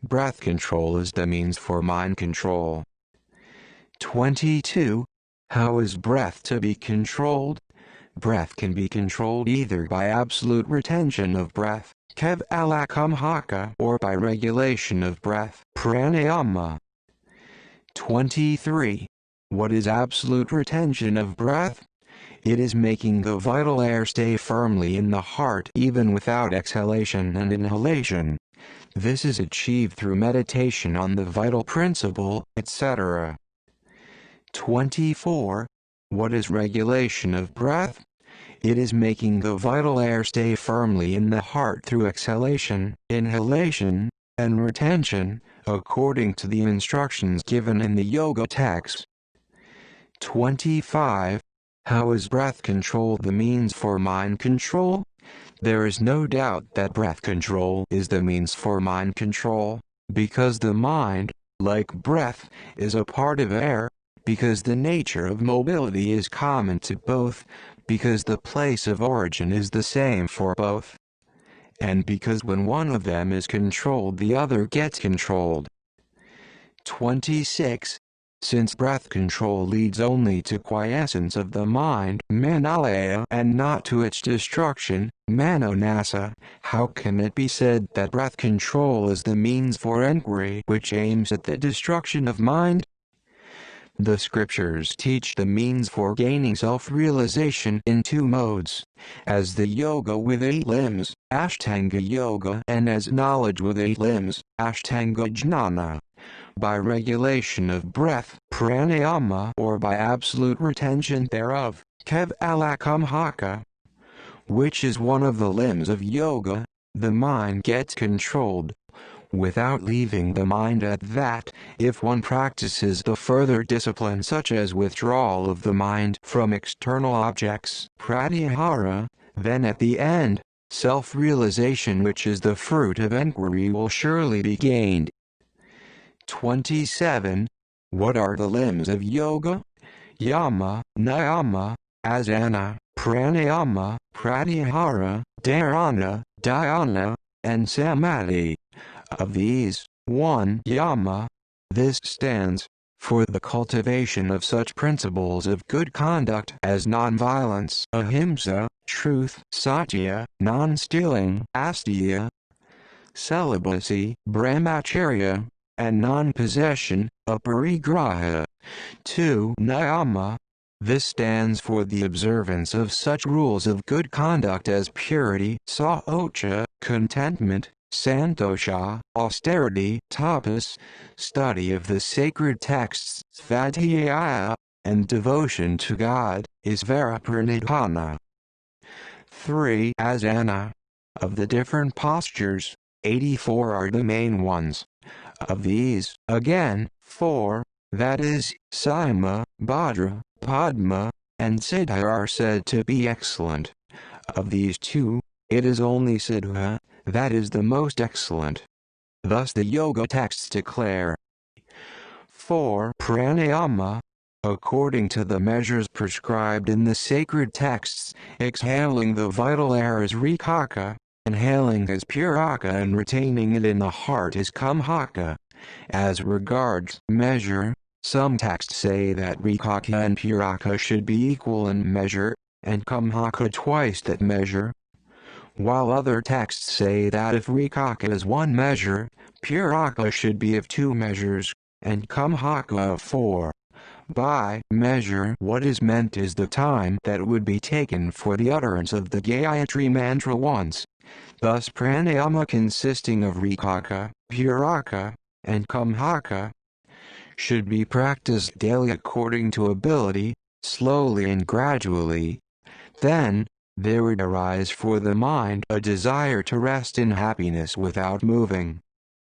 Breath control is the means for mind control. 22. How is breath to be controlled? Breath can be controlled either by absolute retention of breath, kevala-kumbhaka, or by regulation of breath, pranayama. 23. What is absolute retention of breath? It is making the vital air stay firmly in the heart even without exhalation and inhalation. This is achieved through meditation on the vital principle, etc. 24. What is regulation of breath? It is making the vital air stay firmly in the heart through exhalation, inhalation, and retention, according to the instructions given in the yoga text. 25. How is breath control the means for mind control? There is no doubt that breath control is the means for mind control, because the mind, like breath, is a part of air, because the nature of mobility is common to both, because the place of origin is the same for both, and because when one of them is controlled the other gets controlled. 26. Since breath control leads only to quiescence of the mind, manalaya, and not to its destruction, manonasa, how can it be said that breath control is the means for enquiry which aims at the destruction of mind? The scriptures teach the means for gaining self-realization in two modes, as the yoga with 8 limbs, Ashtanga yoga, and as knowledge with 8 limbs, Ashtanga jnana. By regulation of breath, pranayama, or by absolute retention thereof, kevala-kumbhaka, which is one of the limbs of yoga, the mind gets controlled. Without leaving the mind at that, if one practices the further discipline such as withdrawal of the mind from external objects, pratyahara, then at the end, self-realization which is the fruit of enquiry will surely be gained. 27. What are the limbs of yoga? Yama, niyama, asana, pranayama, pratyahara, dharana, dhyana, and samadhi. Of these, 1. Yama. This stands for the cultivation of such principles of good conduct as non-violence, ahimsa, truth, satya, non-stealing, asteya, celibacy, brahmacharya, and non-possession, aparigraha. 2. Niyama. This stands for the observance of such rules of good conduct as purity, saocha, contentment, santosha, austerity, tapas, study of the sacred texts, svadhyaya, and devotion to God, isvara-pranidhana. 3. Asana. Of the different postures, 84 are the main ones. Of these, again, 4, that is, Sima, Bhadra, Padma, and Siddha are said to be excellent. Of these 2, it is only Siddha that is the most excellent. Thus the yoga texts declare. 4. Pranayama. According to the measures prescribed in the sacred texts, exhaling the vital air is rikaka, inhaling is puraka, and retaining it in the heart is kumbhaka. As regards measure, some texts say that rikaka and puraka should be equal in measure, and kumbhaka twice that measure, while other texts say that if rikaka is 1 measure, puraka should be of 2 measures, and kumbhaka of 4. By measure, what is meant is the time that would be taken for the utterance of the Gayatri mantra once. Thus pranayama consisting of rikaka, puraka, and kumbhaka should be practiced daily according to ability, slowly and gradually. Then, there would arise for the mind a desire to rest in happiness without moving.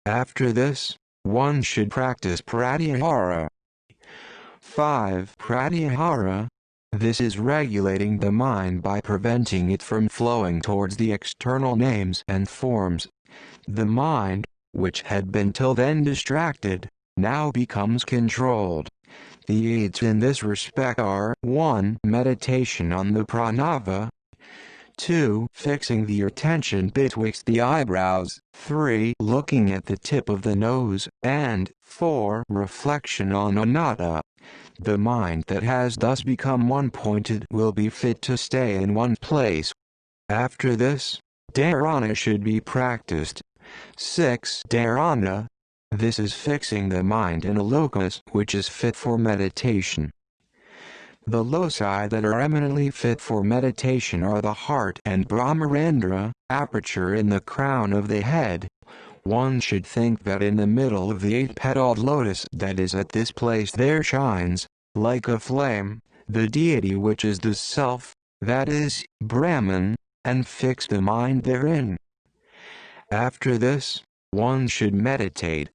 After this, one should practice pratyahara. 5. Pratyahara. This is regulating the mind by preventing it from flowing towards the external names and forms. The mind, which had been till then distracted, now becomes controlled. The aids in this respect are 1. Meditation on the pranava, 2. Fixing the attention betwixt the eyebrows. 3. Looking at the tip of the nose. And 4. Reflection on anatta. The mind that has thus become one-pointed will be fit to stay in one place. After this, dharana should be practiced. 6. Dharana. This is fixing the mind in a locus which is fit for meditation. The loci that are eminently fit for meditation are the heart and Brahmarandhra, aperture in the crown of the head. One should think that in the middle of the eight-petaled lotus that is at this place there shines, like a flame, the deity which is the self, that is, Brahman, and fix the mind therein. After this, one should meditate.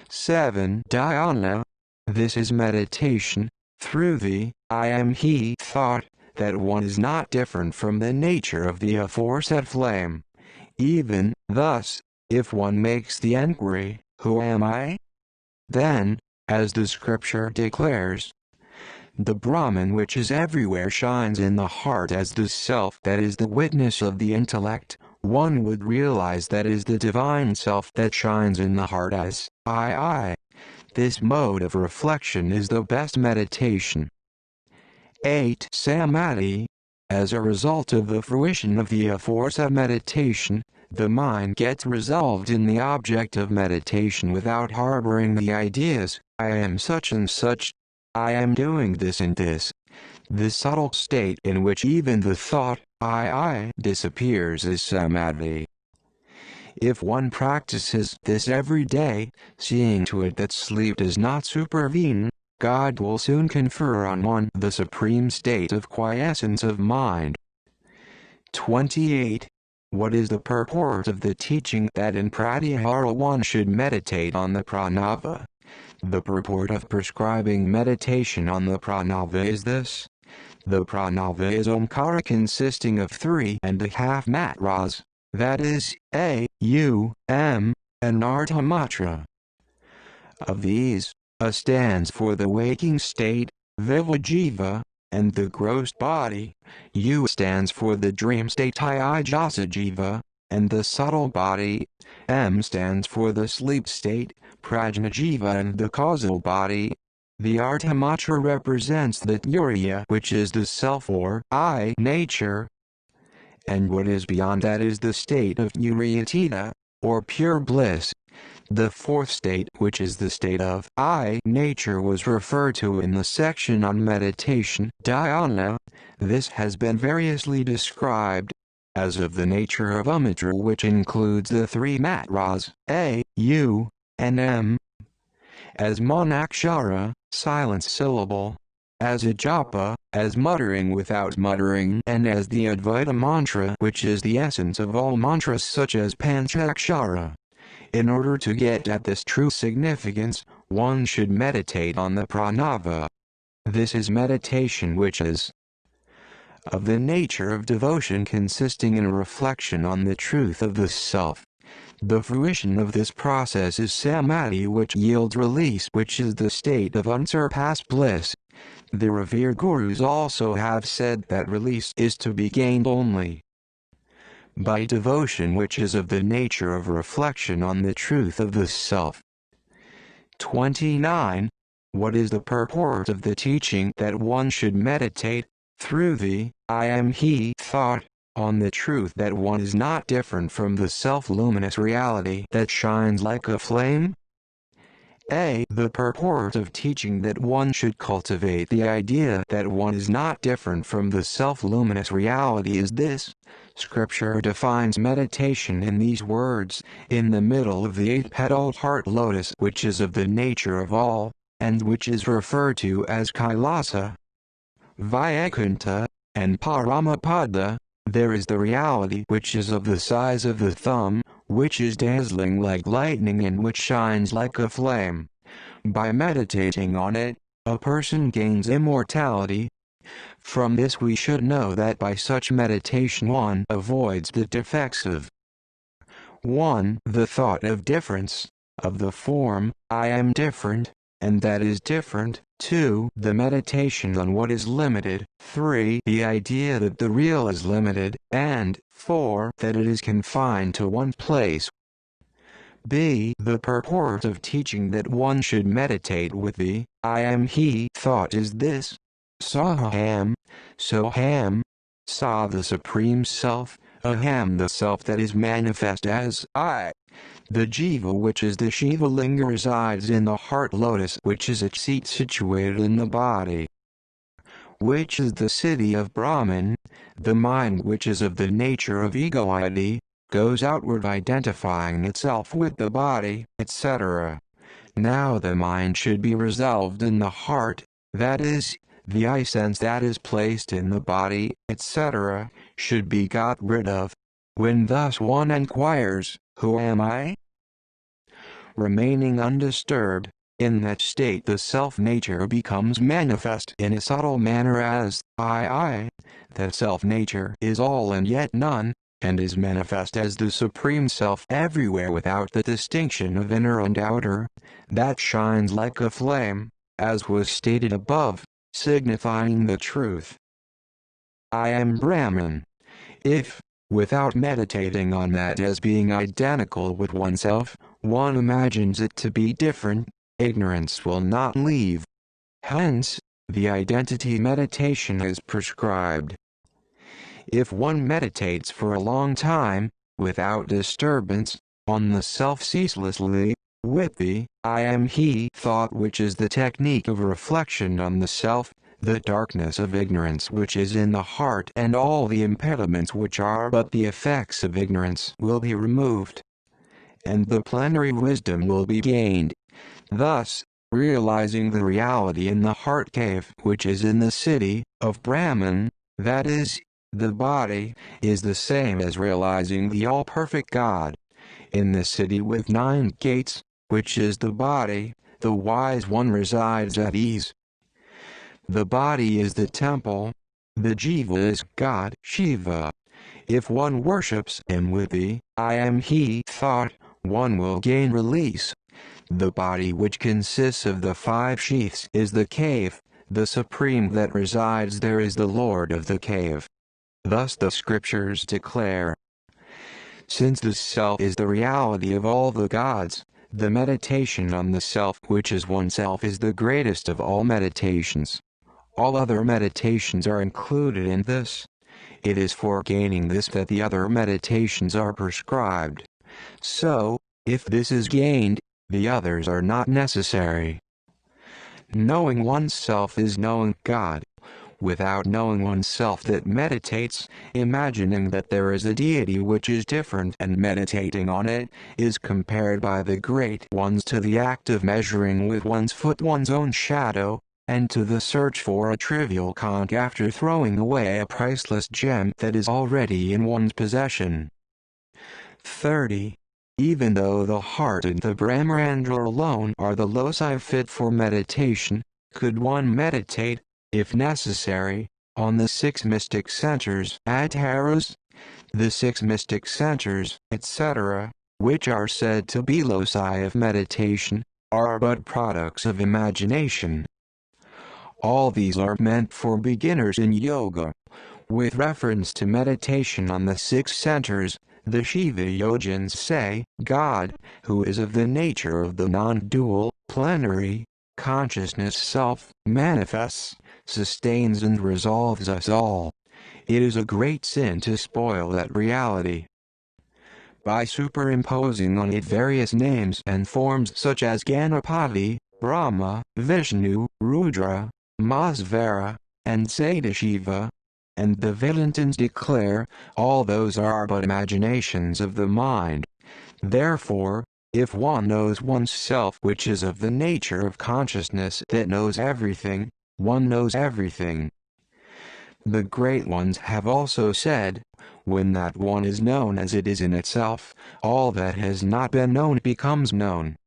7. Dhyana. This is meditation, through the I am he thought, that one is not different from the nature of the aforesaid flame. Even thus, if one makes the enquiry, who am I? Then, as the scripture declares, the Brahman which is everywhere shines in the heart as the self that is the witness of the intellect, one would realize that is the divine self that shines in the heart as I. This mode of reflection is the best meditation. 8. Samadhi. As a result of the fruition of the aforesaid meditation, the mind gets resolved in the object of meditation without harboring the ideas, I am such and such, I am doing this and this. The subtle state in which even the thought, I disappears is samadhi. If one practices this every day, seeing to it that sleep does not supervene, God will soon confer on one the supreme state of quiescence of mind. 28. What is the purport of the teaching that in pratyahara one should meditate on the pranava? The purport of prescribing meditation on the pranava is this. The pranava is omkara consisting of 3.5 matras, that is, A, U, M, and Artamatra. Of these, A stands for the waking state, Vivajiva, and the gross body, U stands for the dream state Jasajiva, and the subtle body, M stands for the sleep state, Prajnajiva, and the causal body. The Artamatra represents the Turiya, which is the self or I nature, and what is beyond that is the state of Uriyatita, or pure bliss. The fourth state, which is the state of I nature, was referred to in the section on meditation, dhyana. This has been variously described as of the nature of amitra, which includes the 3 matras, A, U, and M, as monakshara, silent syllable, as a japa, as muttering without muttering, and as the Advaita mantra, which is the essence of all mantras such as panchakshara. In order to get at this true significance, one should meditate on the pranava. This is meditation which is of the nature of devotion, consisting in a reflection on the truth of the self. The fruition of this process is samadhi, which yields release, which is the state of unsurpassed bliss. The revered gurus also have said that release is to be gained only by devotion, which is of the nature of reflection on the truth of the self. 29. What is the purport of the teaching that one should meditate, through the I am he thought, on the truth that one is not different from the self-luminous reality that shines like a flame? A. The purport of teaching that one should cultivate the idea that one is not different from the self-luminous reality is this. Scripture defines meditation in these words, in the middle of the 8-petaled heart lotus, which is of the nature of all, and which is referred to as Kailasa, Vaikuntha, and Paramapada, there is the reality which is of the size of the thumb, which is dazzling like lightning and which shines like a flame. By meditating on it, a person gains immortality. From this we should know that by such meditation one avoids the defects of 1. The thought of difference, of the form, I am different, and that is different. 2. The meditation on what is limited. 3. The idea that the real is limited, and 4. That it is confined to one place. B. The purport of teaching that one should meditate with the I am he thought is this: Saham, Soham, Sa the Supreme Self, Aham the Self that is manifest as I. The Jiva, which is the Shiva Linga, resides in the heart lotus, which is its seat situated in the body, which is the city of Brahman. The mind, which is of the nature of egoity, goes outward identifying itself with the body, etc. Now the mind should be resolved in the heart, that is, the I sense that is placed in the body, etc., should be got rid of. When thus one inquires, who am I? Remaining undisturbed, in that state the self-nature becomes manifest in a subtle manner as I. That self-nature is all and yet none, and is manifest as the Supreme Self everywhere without the distinction of inner and outer, that shines like a flame, as was stated above, signifying the truth. I am Brahman. If, without meditating on that as being identical with oneself, one imagines it to be different, ignorance will not leave. Hence, the identity meditation is prescribed. If one meditates for a long time, without disturbance, on the self ceaselessly, with the I am he thought, which is the technique of reflection on the self, the darkness of ignorance which is in the heart and all the impediments which are but the effects of ignorance will be removed, and the plenary wisdom will be gained. Thus, realizing the reality in the heart cave which is in the city of Brahman, that is, the body, is the same as realizing the all-perfect God. In the city with 9 gates, which is the body, the wise one resides at ease. The body is the temple, the jiva is God, Shiva. If one worships him with the I am he thought, one will gain release. The body, which consists of the 5 sheaths, is the cave, the supreme that resides there is the Lord of the cave. Thus the scriptures declare. Since the self is the reality of all the gods, the meditation on the self, which is oneself, is the greatest of all meditations. All other meditations are included in this. It is for gaining this that the other meditations are prescribed. So, if this is gained, the others are not necessary. Knowing oneself is knowing God. Without knowing oneself that meditates, imagining that there is a deity which is different and meditating on it, is compared by the great ones to the act of measuring with one's foot one's own shadow, and to the search for a trivial conch after throwing away a priceless gem that is already in one's possession. 30. Even though the heart and the Brahmarandhra alone are the loci fit for meditation, could one meditate, if necessary, on the 6 mystic centers, adharas, the 6 mystic centers, etc., which are said to be loci of meditation, are but products of imagination. All these are meant for beginners in yoga. With reference to meditation on the 6 centers, the Shiva yogins say, God, who is of the nature of the non-dual, plenary, consciousness self, manifests, sustains and resolves us all. It is a great sin to spoil that reality by superimposing on it various names and forms such as Ganapati, Brahma, Vishnu, Rudra, Mahasvara, and Sadashiva. And the Vedantins declare, all those are but imaginations of the mind. Therefore, if one knows oneself, which is of the nature of consciousness that knows everything, one knows everything. The great ones have also said, when that one is known as it is in itself, all that has not been known becomes known.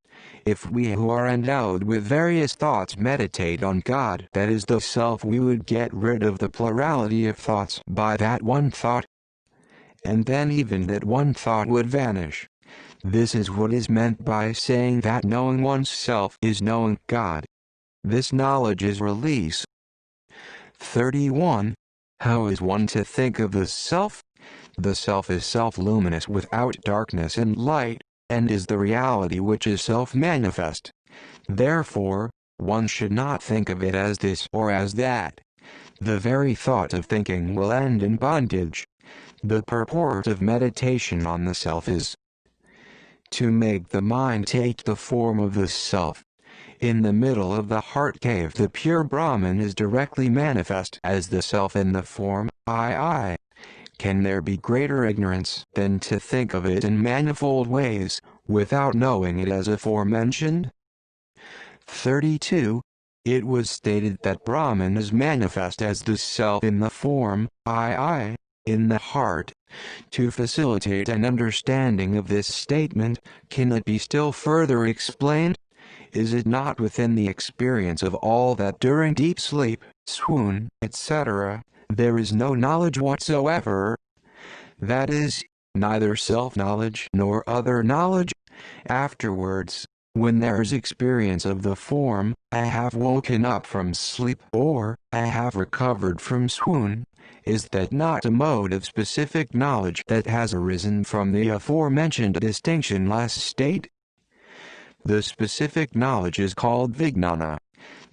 If we who are endowed with various thoughts meditate on God, that is the self, we would get rid of the plurality of thoughts by that one thought. And then even that one thought would vanish. This is what is meant by saying that knowing one's self is knowing God. This knowledge is release. 31. How is one to think of the self? The self is self-luminous without darkness and light, and is the reality which is self-manifest. Therefore, one should not think of it as this or as that. The very thought of thinking will end in bondage. The purport of meditation on the self is to make the mind take the form of the self. In the middle of the heart cave, the pure Brahman is directly manifest as the self in the form I. Can there be greater ignorance than to think of it in manifold ways, without knowing it as aforementioned? 32. It was stated that Brahman is manifest as the self in the form I, in the heart. To facilitate an understanding of this statement, can it be still further explained? Is it not within the experience of all that during deep sleep, swoon, etc., there is no knowledge whatsoever? That is, neither self-knowledge nor other knowledge. Afterwards, when there is experience of the form, I have woken up from sleep or I have recovered from swoon, is that not a mode of specific knowledge that has arisen from the aforementioned distinctionless state? The specific knowledge is called vijnana.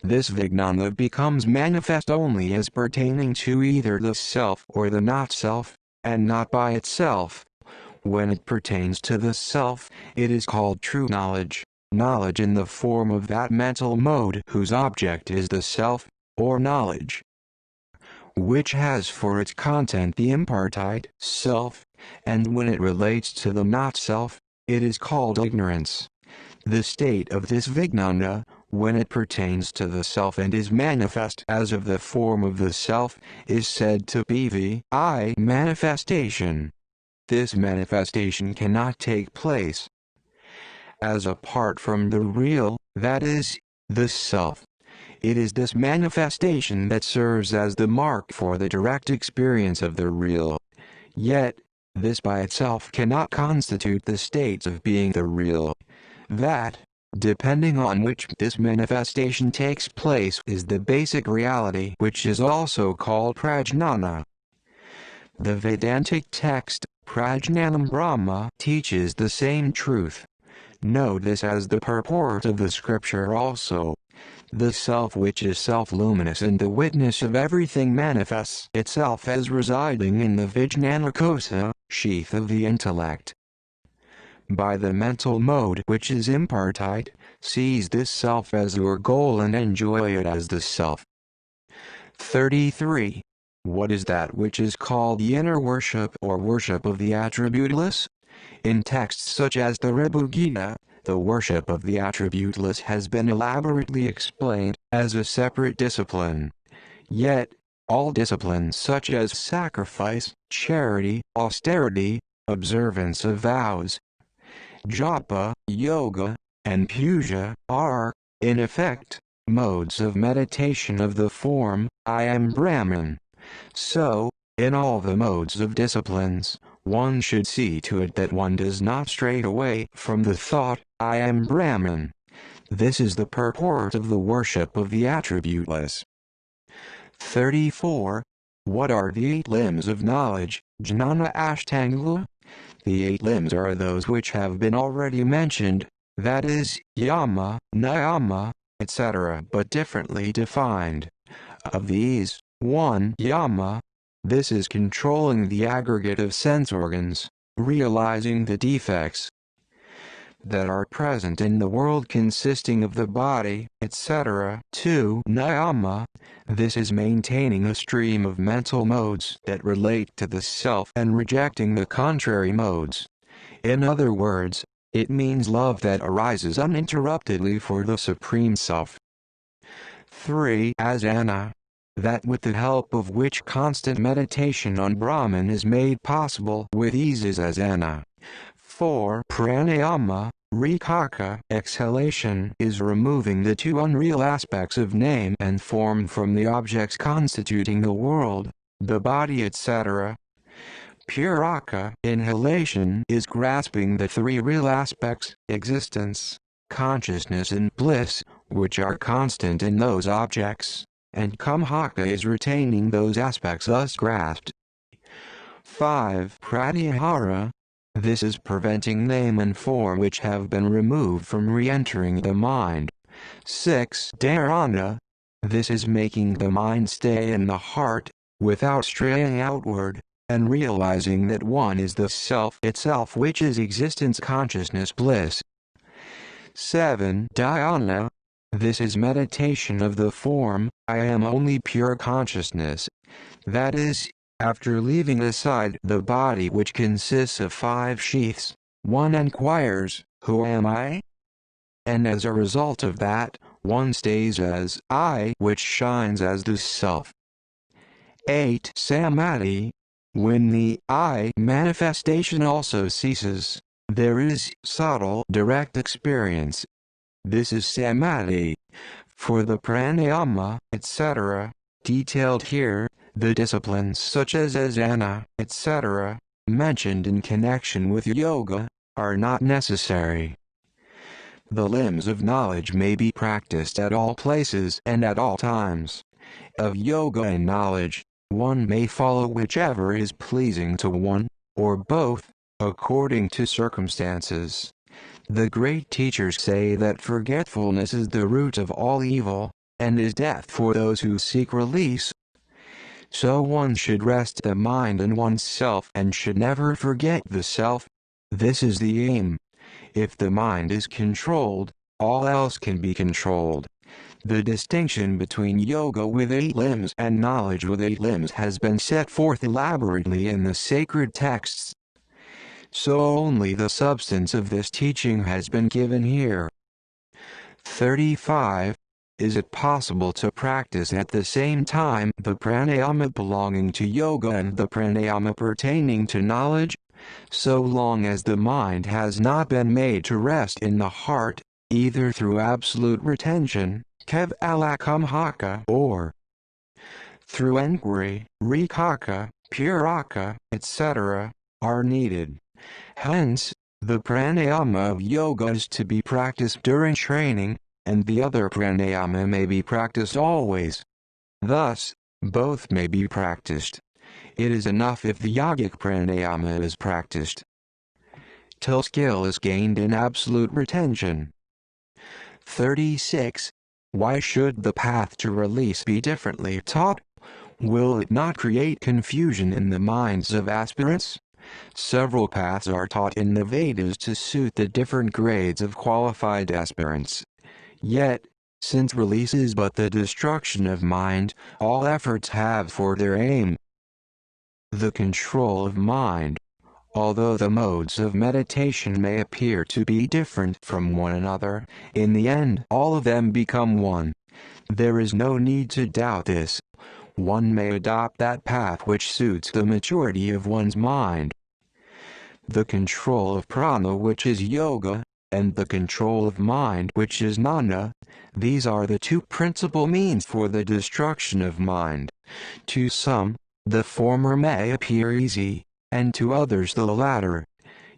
This vijnana becomes manifest only as pertaining to either the self or the not-self, and not by itself. When it pertains to the self, it is called true knowledge, knowledge in the form of that mental mode whose object is the self, or knowledge, which has for its content the impartite self, and when it relates to the not-self, it is called ignorance. The state of this vijnana, when it pertains to the self and is manifest as of the form of the self, is said to be the I manifestation. This manifestation cannot take place as apart from the real, that is, the self. It is this manifestation that serves as the mark for the direct experience of the real. Yet, this by itself cannot constitute the states of being the real. That, depending on which this manifestation takes place, is the basic reality, which is also called prajnana. The Vedantic text, Prajnanam Brahma, teaches the same truth. Know this as the purport of the scripture also. The self which is self-luminous and the witness of everything manifests itself as residing in the vijnanakosa, sheath of the intellect. By the mental mode which is impartite, sees this self as your goal and enjoy it as the self. 33. What is that which is called the inner worship or worship of the attributeless? In texts such as the Rebhu-gita, the worship of the attributeless has been elaborately explained as a separate discipline. Yet, all disciplines such as sacrifice, charity, austerity, observance of vows, japa, yoga, and puja are, in effect, modes of meditation of the form, I am Brahman. So, in all the modes of disciplines, one should see to it that one does not stray away from the thought, I am Brahman. This is the purport of the worship of the attributeless. 34. What are the 8 limbs of knowledge, jnana ashtanga? The 8 limbs are those which have been already mentioned, that is, yama, niyama, etc., but differently defined. Of these, 1. Yama. This is controlling the aggregate of sense organs, realizing the defects that are present in the world consisting of the body, etc. 2. Niyama. This is maintaining a stream of mental modes that relate to the self and rejecting the contrary modes. In other words, it means love that arises uninterruptedly for the Supreme Self. 3. Asana. That with the help of which constant meditation on Brahman is made possible with ease is asana. 4. Pranayama, rikaka, exhalation, is removing the 2 unreal aspects of name and form from the objects constituting the world, the body, etc. Puraka. Inhalation is grasping the three real aspects, existence, consciousness and bliss, which are constant in those objects, and kumbhaka is retaining those aspects thus grasped. 5. Pratyahara. This is preventing name and form which have been removed from re-entering the mind. 6. Dharana. This is making the mind stay in the heart, without straying outward, and realizing that one is the self itself, which is existence, consciousness, bliss. 7. Dhyana. This is meditation of the form, I am only pure consciousness. That is, after leaving aside the body which consists of 5 sheaths, one inquires, who am I? And as a result of that, one stays as I, which shines as the self. 8. Samadhi. When the I manifestation also ceases, there is subtle direct experience. This is samadhi. For the pranayama, etc., detailed here, the disciplines such as asana, etc., mentioned in connection with yoga, are not necessary. The limbs of knowledge may be practiced at all places and at all times. Of yoga and knowledge, one may follow whichever is pleasing to one, or both, according to circumstances. The great teachers say that forgetfulness is the root of all evil, and is death for those who seek release. So one should rest the mind in oneself and should never forget the self. This is the aim. If the mind is controlled, all else can be controlled. The distinction between yoga with 8 limbs and knowledge with 8 limbs has been set forth elaborately in the sacred texts. So only the substance of this teaching has been given here. 35. Is it possible to practice at the same time the pranayama belonging to yoga and the pranayama pertaining to knowledge? So long as the mind has not been made to rest in the heart, either through absolute retention, kevala-kumbhaka, or through enquiry, vichara, puraka, etc., are needed. Hence, the pranayama of yoga is to be practiced during training, and the other pranayama may be practiced always. Thus, both may be practiced. It is enough if the yogic pranayama is practiced till skill is gained in absolute retention. 36. Why should the path to release be differently taught? Will it not create confusion in the minds of aspirants? Several paths are taught in the Vedas to suit the different grades of qualified aspirants. Yet, since release is but the destruction of mind, all efforts have for their aim the control of mind. Although the modes of meditation may appear to be different from one another, in the end all of them become one. There is no need to doubt this. One may adopt that path which suits the maturity of one's mind. The control of prana, which is yoga, and the control of mind, which is jnana, these are the 2 principal means for the destruction of mind. To some, the former may appear easy, and to others the latter.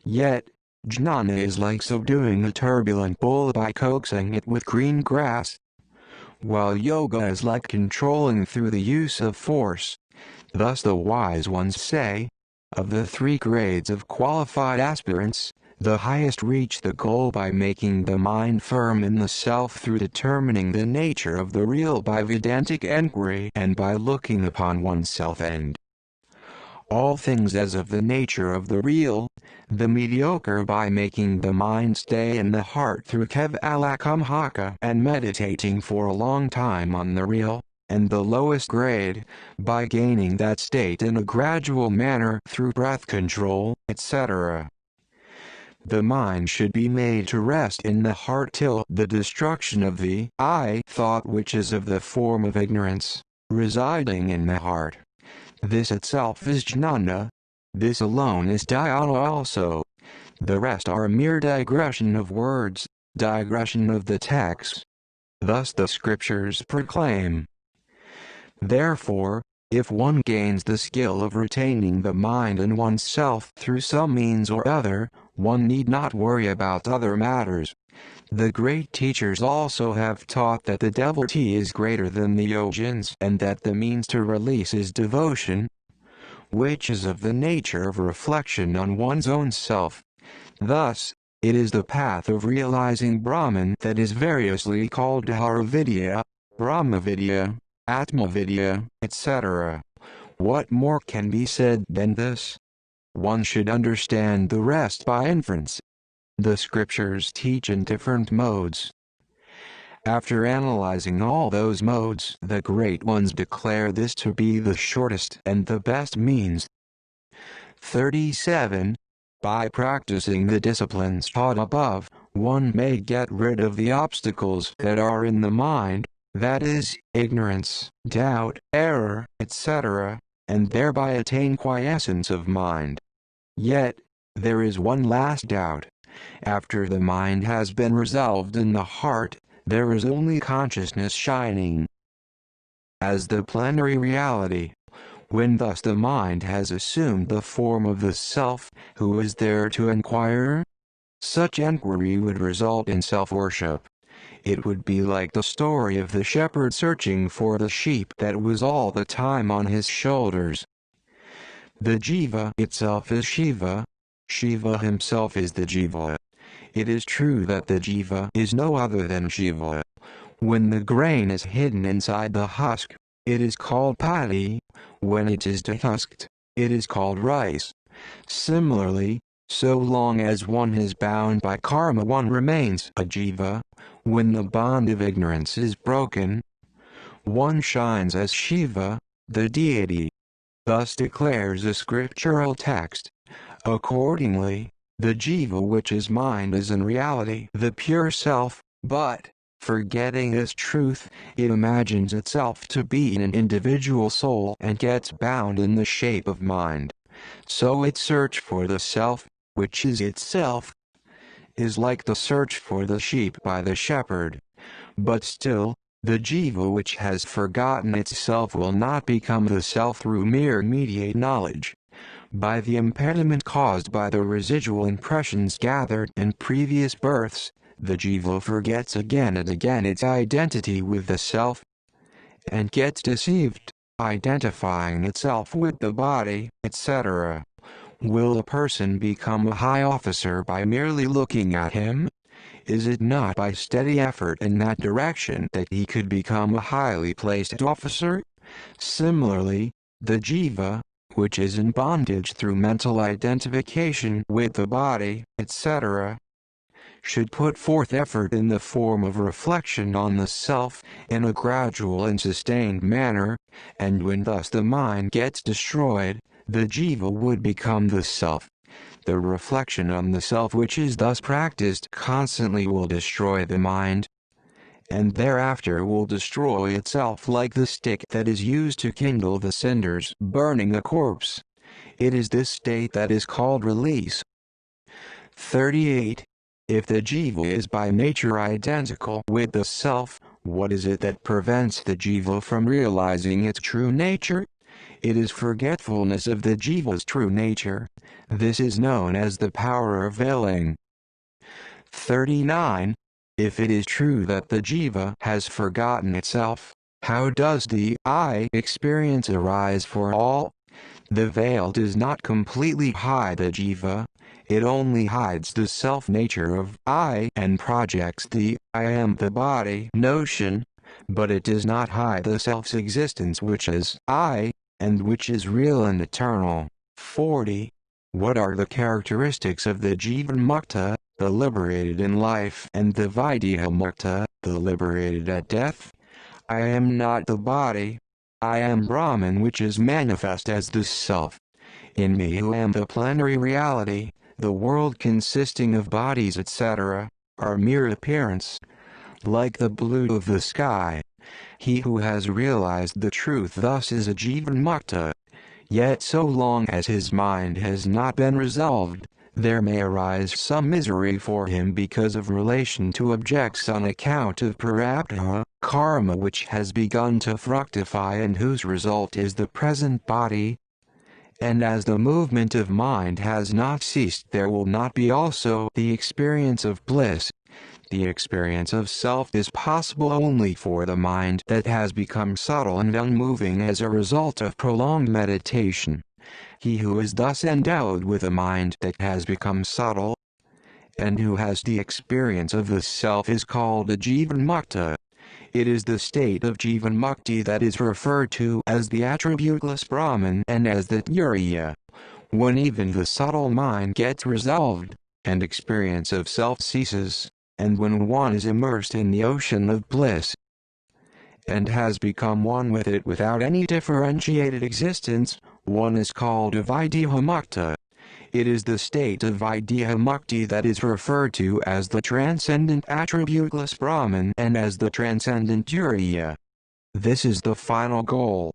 Yet, jnana is like subduing a turbulent bull by coaxing it with green grass, while yoga is like controlling through the use of force. Thus the wise ones say, of the 3 grades of qualified aspirants, the highest reach the goal by making the mind firm in the self through determining the nature of the real by Vedantic enquiry and by looking upon oneself and all things as of the nature of the real, the mediocre by making the mind stay in the heart through kevala-kumbhaka and meditating for a long time on the real, and the lowest grade, by gaining that state in a gradual manner through breath control, etc. The mind should be made to rest in the heart till the destruction of the I thought, which is of the form of ignorance, residing in the heart. This itself is jnana. This alone is dhyana also. The rest are mere digression of words, digression of the text. Thus the scriptures proclaim. Therefore, If one gains the skill of retaining the mind in oneself through some means or other, one need not worry about other matters. The great teachers also have taught that the devotee is greater than the yogins and that the means to release is devotion, which is of the nature of reflection on one's own self. Thus, it is the path of realizing Brahman that is variously called Dharavidya, Brahmavidya, Atmavidya, etc. What more can be said than this? One should understand the rest by inference. The scriptures teach in different modes. After analyzing all those modes, the great ones declare this to be the shortest and the best means. 37. By practicing the disciplines taught above, one may get rid of the obstacles that are in the mind, that is, ignorance, doubt, error, etc., and thereby attain quiescence of mind. Yet, there is one last doubt. After the mind has been resolved in the heart, there is only consciousness shining as the plenary reality. When thus the mind has assumed the form of the self, who is there to inquire? Such enquiry would result in self-worship. It would be like the story of the shepherd searching for the sheep that was all the time on his shoulders. The jiva itself is Shiva. Shiva himself is the jiva. It is true that the jiva is no other than Shiva. When the grain is hidden inside the husk, it is called paddy. When it is dehusked, it is called rice. Similarly, so long as one is bound by karma, one remains a jiva. When the bond of ignorance is broken, one shines as Shiva, the deity. Thus declares a scriptural text. Accordingly, the jiva, which is mind, is in reality the pure self, but, forgetting this truth, it imagines itself to be an individual soul and gets bound in the shape of mind. So its search for the self, which is itself, is like the search for the sheep by the shepherd. But still, the jiva which has forgotten itself will not become the self through mere immediate knowledge. By the impediment caused by the residual impressions gathered in previous births, the jiva forgets again and again its identity with the self, and gets deceived, identifying itself with the body, etc. Will a person become a high officer by merely looking at him? Is it not by steady effort in that direction that he could become a highly placed officer? Similarly, the jiva, which is in bondage through mental identification with the body, etc., should put forth effort in the form of reflection on the self in a gradual and sustained manner, and when thus the mind gets destroyed, the jiva would become the self. The reflection on the self which is thus practiced constantly will destroy the mind, and thereafter will destroy itself like the stick that is used to kindle the cinders burning a corpse. It is this state that is called release. 38. If the jiva is by nature identical with the self, what is it that prevents the jiva from realizing its true nature? It is forgetfulness of the jiva's true nature. This is known as the power of veiling. 39. If it is true that the jiva has forgotten itself, how does the I experience arise for all? The veil does not completely hide the jiva. It only hides the self-nature of I and projects the I am the body notion, but it does not hide the self's existence which is I, and which is real and eternal. 40. What are the characteristics of the jivan mukta, the liberated in life, and the vidya mukta, the liberated at death? I am not the body. I am Brahman, which is manifest as the self. In me who am the plenary reality, the world consisting of bodies etc., are mere appearance, like the blue of the sky. He who has realized the truth thus is a jivan mukta. Yet so long as his mind has not been resolved, There may arise some misery for him because of relation to objects on account of prarabdha, karma which has begun to fructify and whose result is the present body. And as the movement of mind has not ceased, there will not be also the experience of bliss. The experience of self is possible only for the mind that has become subtle and unmoving as a result of prolonged meditation. He who is thus endowed with a mind that has become subtle, and who has the experience of the self, is called a jivanmukta. It is the state of jivanmukti that is referred to as the attributeless Brahman and as the turiya, when even the subtle mind gets resolved, and experience of self ceases, and when one is immersed in the ocean of bliss, and has become one with it without any differentiated existence, one is called a Vidyahamukta. It is the state of Vidyahamukti that is referred to as the transcendent attributeless Brahman and as the transcendent Turiya. This is the final goal.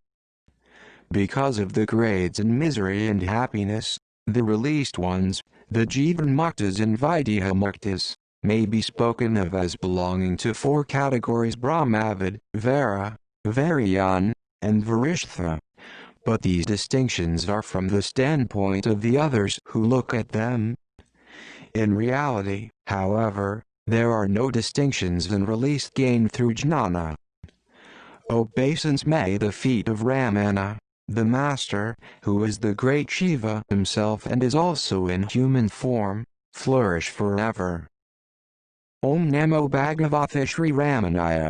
Because of the grades in misery and happiness, the released ones, the Jivanmuktas and Vidyahamuktas, may be spoken of as belonging to four categories: Brahmavid, Vara, Varyan, and Varishtha. But these distinctions are from the standpoint of the others who look at them. In reality, however, there are no distinctions in release gained through jnana. Obeisance may the feet of Ramana, the Master, who is the great Shiva himself and is also in human form, flourish forever. Om Namo Bhagavate Sri Ramanaya.